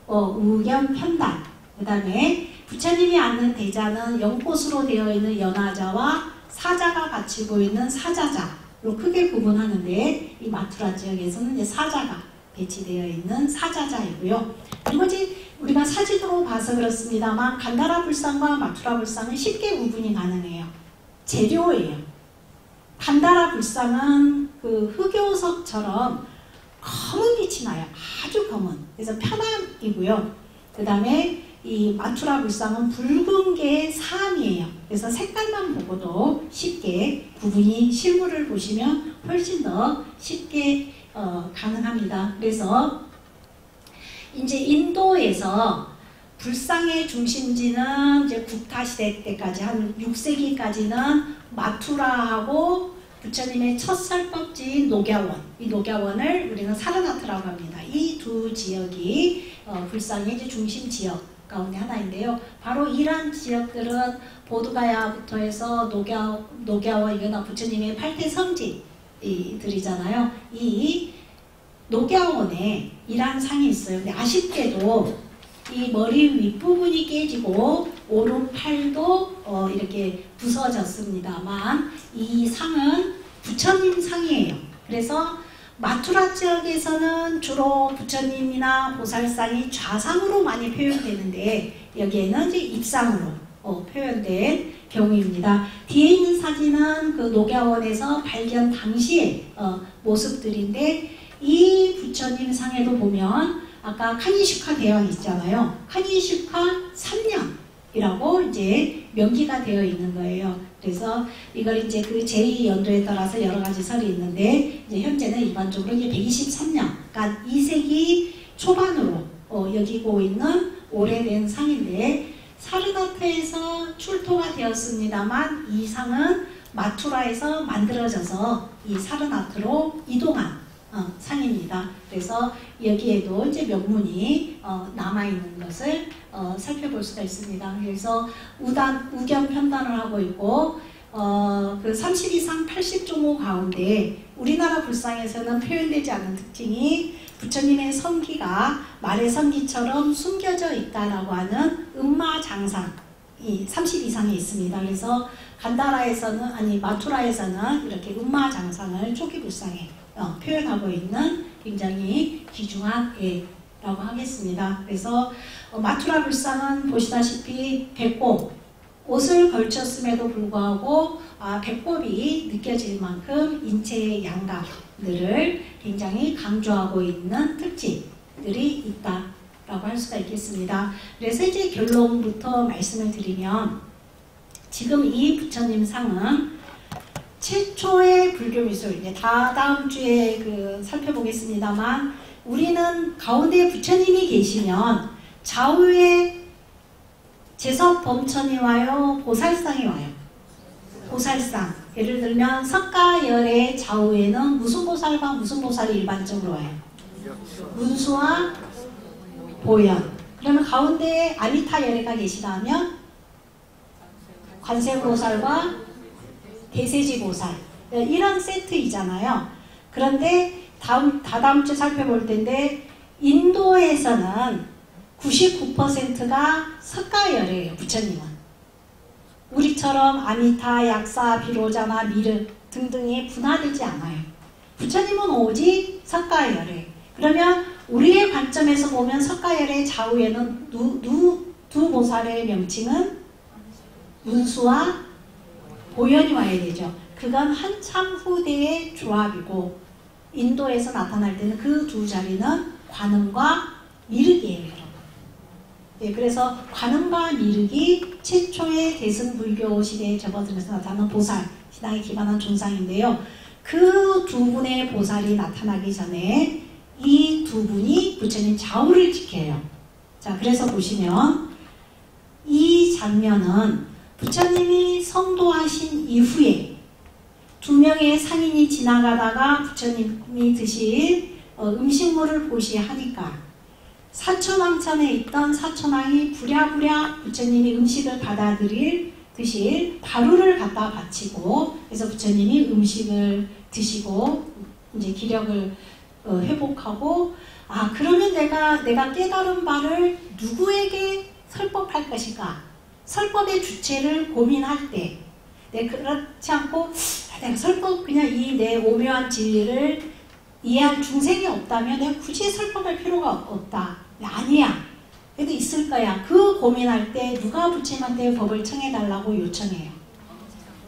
우견편단. 그 다음에 부처님이 앉는 대자는 연꽃으로 되어 있는 연화자와 사자가 같이 보이는 사자자로 크게 구분하는데, 이 마투라 지역에서는 이제 사자가 배치되어 있는 사자자이고요. 그리고 이제 우리가 사진으로 봐서 그렇습니다만 간다라 불상과 마투라 불상은 쉽게 구분이 가능해요. 재료예요. 간다라 불상은 그 흑요석처럼 검은 빛이 나요. 아주 검은. 그래서 편안이고요. 그 다음에 이 마투라 불상은 붉은 게 사암이에요. 그래서 색깔만 보고도 쉽게 구분이, 실물을 보시면 훨씬 더 쉽게 가능합니다. 그래서 이제 인도에서 불상의 중심지는 이제 국타 시대 때까지 한 6세기까지는 마투라하고 부처님의 첫 설법지인 녹야원, 이 녹야원을 우리는 사르나트라고 합니다. 이 두 지역이 불상의 이제 중심 지역 가운데 하나인데요. 바로 이러한 지역들은 보드가야부터 해서 녹야원, 이거나 부처님의 8대 성지들이잖아요. 이 녹야원에 이러한 상이 있어요. 근데 아쉽게도 이 머리 윗부분이 깨지고 오른팔도 이렇게 부서졌습니다만 이 상은 부처님 상이에요. 그래서 마투라 지역에서는 주로 부처님이나 보살상이 좌상으로 많이 표현되는데 여기에는 이제 입상으로 표현된 경우입니다. 뒤에 있는 사진은 그 녹야원에서 발견 당시의 모습들인데 이 부처님 상에도 보면 아까 카니슈카 대왕 있잖아요. 카니슈카 3년이라고 이제 명기가 되어 있는 거예요. 그래서 이걸 이제 그 제2연도에 따라서 여러 가지 설이 있는데 이제 현재는 일반적으로 이제 123년, 그러니까 2세기 초반으로 여기고 있는 오래된 상인데 사르나트에서 출토가 되었습니다만 이 상은 마투라에서 만들어져서 이 사르나트로 이동한 상입니다. 그래서 여기에도 이제 명문이 남아있는 것을 살펴볼 수가 있습니다. 그래서 우견 편단을 하고 있고 그 32상 80종호 가운데 우리나라 불상에서는 표현되지 않는 특징이 부처님의 성기가 말의 성기처럼 숨겨져 있다라고 하는 음마장상이 32상에 있습니다. 그래서 간다라에서는 아니 마투라에서는 이렇게 음마장상을 초기 불상에 표현하고 있는 굉장히 귀중한 예라고 하겠습니다. 그래서 마투라 불상은 보시다시피 배꼽, 옷을 걸쳤음에도 불구하고 배꼽이 느껴질 만큼 인체의 양각들을 굉장히 강조하고 있는 특징들이 있다라고 할 수가 있겠습니다. 그래서 이제 결론부터 말씀을 드리면 지금 이 부처님 상은 최초의 불교 미술, 이제 다음 주에 살펴보겠습니다만 우리는 가운데 부처님이 계시면 좌우에 제석 범천이 와요, 보살상이 와요. 보살상. 예를 들면 석가열의 좌우에는 무슨 보살과 무슨 보살이 일반적으로 와요? 문수와 보현. 그러면 가운데에 아미타 열애가 계시다면 관세보살과 대세지보살 이런 세트이잖아요. 그런데 다다음 주 살펴볼 텐데 인도에서는 99%가 석가열애예요. 부처님은. 우리처럼 아미타, 약사, 비로자나 미르 등등이 분화되지 않아요. 부처님은 오직 석가열애. 그러면 우리의 관점에서 보면 석가열애 좌우에는 두 보살의 명칭은 문수와 보현이 와야 되죠. 그건 한참 후대의 조합이고 인도에서 나타날 때는 그 두 자리는 관음과 미륵이에요. 여러분. 네, 그래서 관음과 미륵이 최초의 대승불교 시대에 접어들면서 나타나는 보살 신앙에 기반한 존상인데요. 그 두 분의 보살이 나타나기 전에 이 두 분이 부처님 좌우를 지켜요. 자, 그래서 보시면 이 장면은 부처님이 성도하신 이후에 두 명의 상인이 지나가다가 부처님이 드실 음식물을 보시하니까 사천왕천에 있던 사천왕이 부랴부랴 부처님이 음식을 드실 바루를 갖다 바치고 그래서 부처님이 음식을 드시고 이제 기력을 회복하고 그러면 내가 깨달은 바를 누구에게 설법할 것인가? 설법의 주체를 고민할 때 그렇지 않고 내가 설법 그냥 이 내 오묘한 진리를 이해할 중생이 없다면 내가 굳이 설법할 필요가 없다. 아니야. 그래도 있을 거야. 그 고민할 때 누가 부처님한테 법을 청해달라고 요청해요?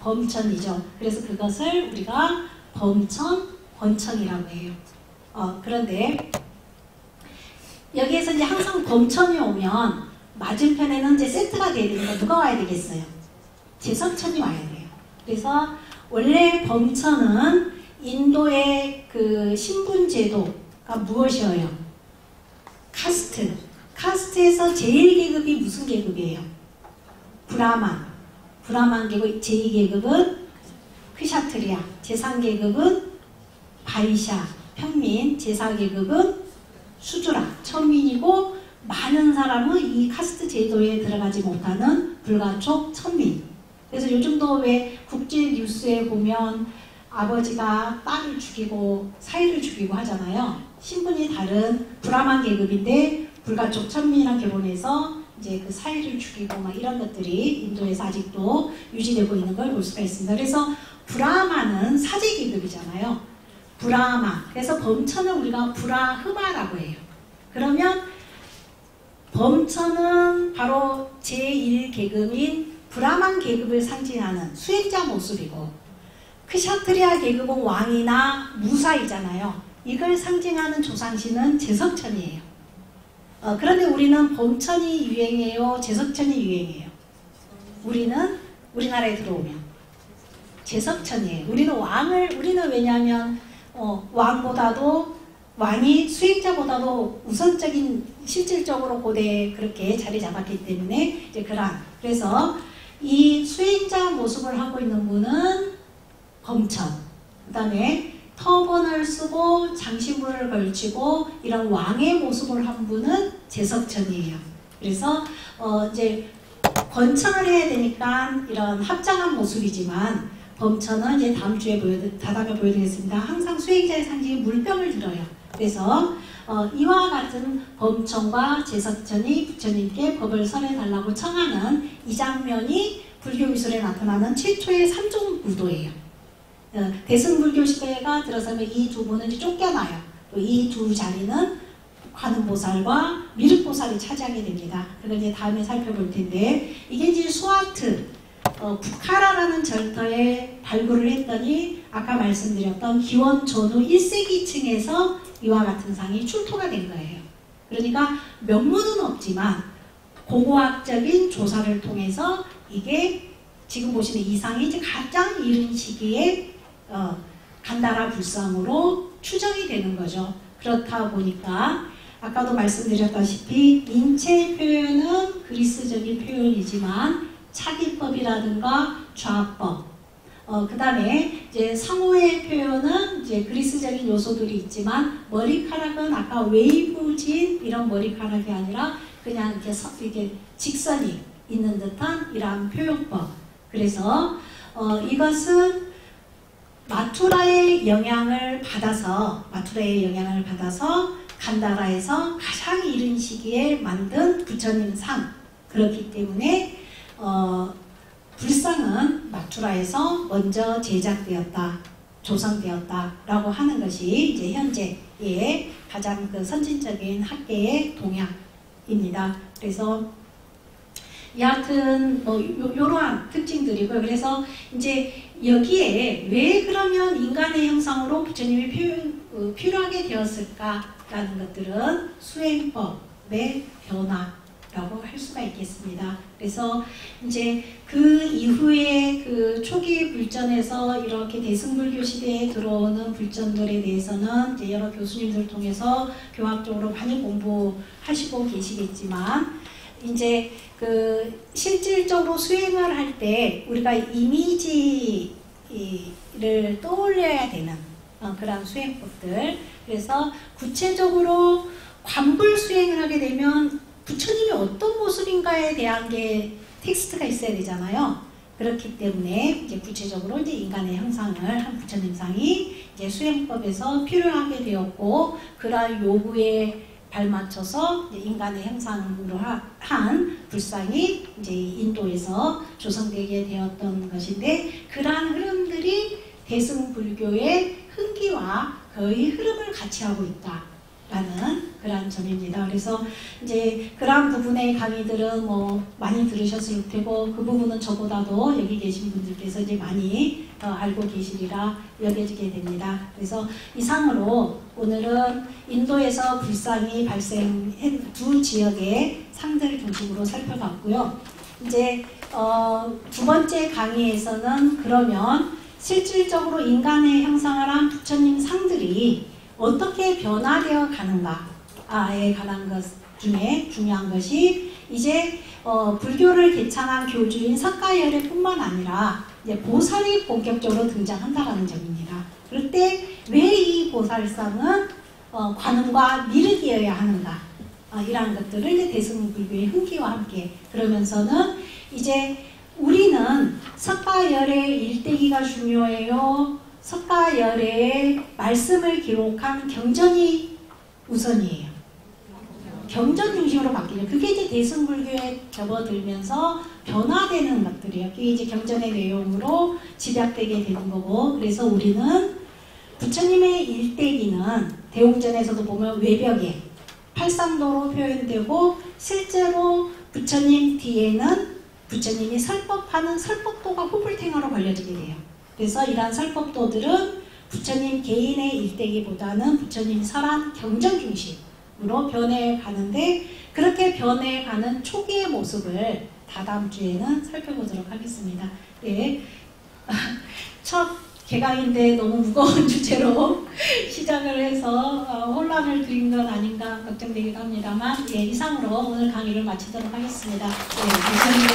범천이죠. 그래서 그것을 우리가 범천, 권천이라고 해요. 그런데 여기에서 이제 항상 범천이 오면 맞은편에는 이제 세트가 돼야 되니까 누가 와야 되겠어요? 제석천이 와야 돼요. 그래서 원래 범천은 인도의 그 신분제도가 무엇이에요? 카스트. 카스트에서 제일 계급이 무슨 계급이에요? 브라만. 브라만 계급 제2계급은 크샤트리아. 제3계급은 바이샤. 평민. 제4계급은 수주라. 천민이고 많은 사람은 이 카스트 제도에 들어가지 못하는 불가촉 천민. 그래서 요즘도 왜 국제 뉴스에 보면 아버지가 딸을 죽이고 사위를 죽이고 하잖아요. 신분이 다른 브라만 계급인데 불가촉 천민이랑 결혼해서 이제 그 사위를 죽이고 막 이런 것들이 인도에서 아직도 유지되고 있는 걸 볼 수가 있습니다. 그래서 브라만은 사제 계급이잖아요. 브라마. 그래서 범천을 우리가 브라흐마라고 해요. 그러면 범천은 바로 제1계급인 브라만 계급을 상징하는 수행자 모습이고, 크샤트리아 계급은 왕이나 무사이잖아요. 이걸 상징하는 조상신은 제석천이에요. 그런데 우리는 범천이 유행해요? 제석천이 유행해요? 우리는 우리나라에 들어오면 제석천이에요. 우리는 왜냐하면 왕보다도 왕이 수행자보다도 우선적인 실질적으로 고대에 그렇게 자리 잡았기 때문에 이제 그래서 이 수행자 모습을 하고 있는 분은 범천, 그 다음에 터번을 쓰고 장신구를 걸치고 이런 왕의 모습을 한 분은 제석천이에요. 그래서 이제 권천을 해야 되니까 이런 합장한 모습이지만, 범천은 이제 다음 주에 다다가 보여드리겠습니다. 항상 수행자의 상징이 물병을 들어요. 그래서 이와 같은 범천과 제석천이 부처님께 법을 설해달라고 청하는 이 장면이 불교 미술에 나타나는 최초의 삼종 무도예요. 대승불교 시대가 들어서면 이 두 분은 쫓겨나요. 이 두 자리는 관음보살과 미륵보살이 차지하게 됩니다. 그걸 이제 다음에 살펴볼 텐데, 이게 이제 수아트, 부카라라는 절터에 발굴을 했더니 아까 말씀드렸던 기원전후 1세기층에서 이와 같은 상이 출토가 된 거예요. 그러니까 명문은 없지만 고고학적인 조사를 통해서 이게 지금 보시는 이 상이 이제 가장 이른 시기에 간다라 불상으로 추정이 되는 거죠. 그렇다 보니까 아까도 말씀드렸다시피 인체 표현은 그리스적인 표현이지만 차기법이라든가 좌법, 그 다음에 이제 상호의 표현은 이제 그리스적인 요소들이 있지만, 머리카락은 아까 웨이브진 이런 머리카락이 아니라 그냥 이렇게 직선이 있는 듯한 이러한 표현법. 그래서 이것은 마투라의 영향을 받아서 간다라에서 가장 이른 시기에 만든 부처님 상. 그렇기 때문에 불상은 마투라에서 먼저 제작되었다, 조성되었다라고 하는 것이 이제 현재의 가장 선진적인 학계의 동향입니다. 그래서 여하튼 이러한 특징들이고요. 그래서 이제 여기에 왜 그러면 인간의 형상으로 부처님이 필요하게 되었을까라는 것들은 수행법의 변화라고 할 수가 있겠습니다. 그래서 이제 그 이후에 그 초기 불전에서 이렇게 대승불교 시대에 들어오는 불전들에 대해서는 이제 여러 교수님들 통해서 교학적으로 많이 공부하시고 계시겠지만, 이제 그 실질적으로 수행을 할 때 우리가 이미지를 떠올려야 되는 그런 수행법들. 그래서 구체적으로 관불 수행을 하게 되면 부처님이 어떤 모습인가에 대한 게 텍스트가 있어야 되잖아요. 그렇기 때문에 이제 구체적으로 이제 인간의 형상을 한 부처님상이 이제 수행법에서 필요하게 되었고, 그러한 요구에 발맞춰서 인간의 형상으로 한 불상이 이제 인도에서 조성되게 되었던 것인데, 그러한 흐름들이 대승불교의 흥기와 거의 흐름을 같이 하고 있다라는 그러한 점입니다. 그래서 이제 그러한 부분의 강의들은 많이 들으셨을 테고, 그 부분은 저보다도 여기 계신 분들께서 이제 많이 알고 계시리라 여겨지게 됩니다. 그래서 이상으로 오늘은 인도에서 불상이 발생한 두 지역의 상들을 중심으로 살펴봤고요. 이제 두 번째 강의에서는 그러면 실질적으로 인간의 형상을 한 부처님 상들이 어떻게 변화되어 가는가에 관한 것 중에 중요한 것이, 이제 불교를 개창한 교주인 석가열애 뿐만 아니라 이제 보살이 본격적으로 등장한다라는 점입니다. 그럴 때 왜 이 보살상은 관음과 미륵이어야 하는가, 이러한 것들을 이제 대승불교의 흥기와 함께, 그러면서는 이제 우리는 석가열애의 일대기가 중요해요, 석가열애의 말씀을 기록한 경전이 우선이에요. 경전 중심으로 바뀌죠. 그게 이제 대승불교에 접어들면서 변화되는 것들이에요. 그게 이제 경전의 내용으로 집약되게 되는 거고, 그래서 우리는 부처님의 일대기는 대웅전에서도 보면 외벽에 팔상도로 표현되고 실제로 부처님 뒤에는 부처님이 설법하는 설법도가 후불탱어로 걸려지게 돼요. 그래서 이러한 설법도들은 부처님 개인의 일대기보다는 부처님 설한 경전 중심으로 변해가는데 그렇게 변해가는 초기의 모습을 다다음 주에는 살펴보도록 하겠습니다. 네. 첫 개강인데 너무 무거운 주제로 시작을 해서 혼란을 드린 건 아닌가 걱정되기도 합니다만 예, 이상으로 오늘 강의를 마치도록 하겠습니다. 네, 감사합니다.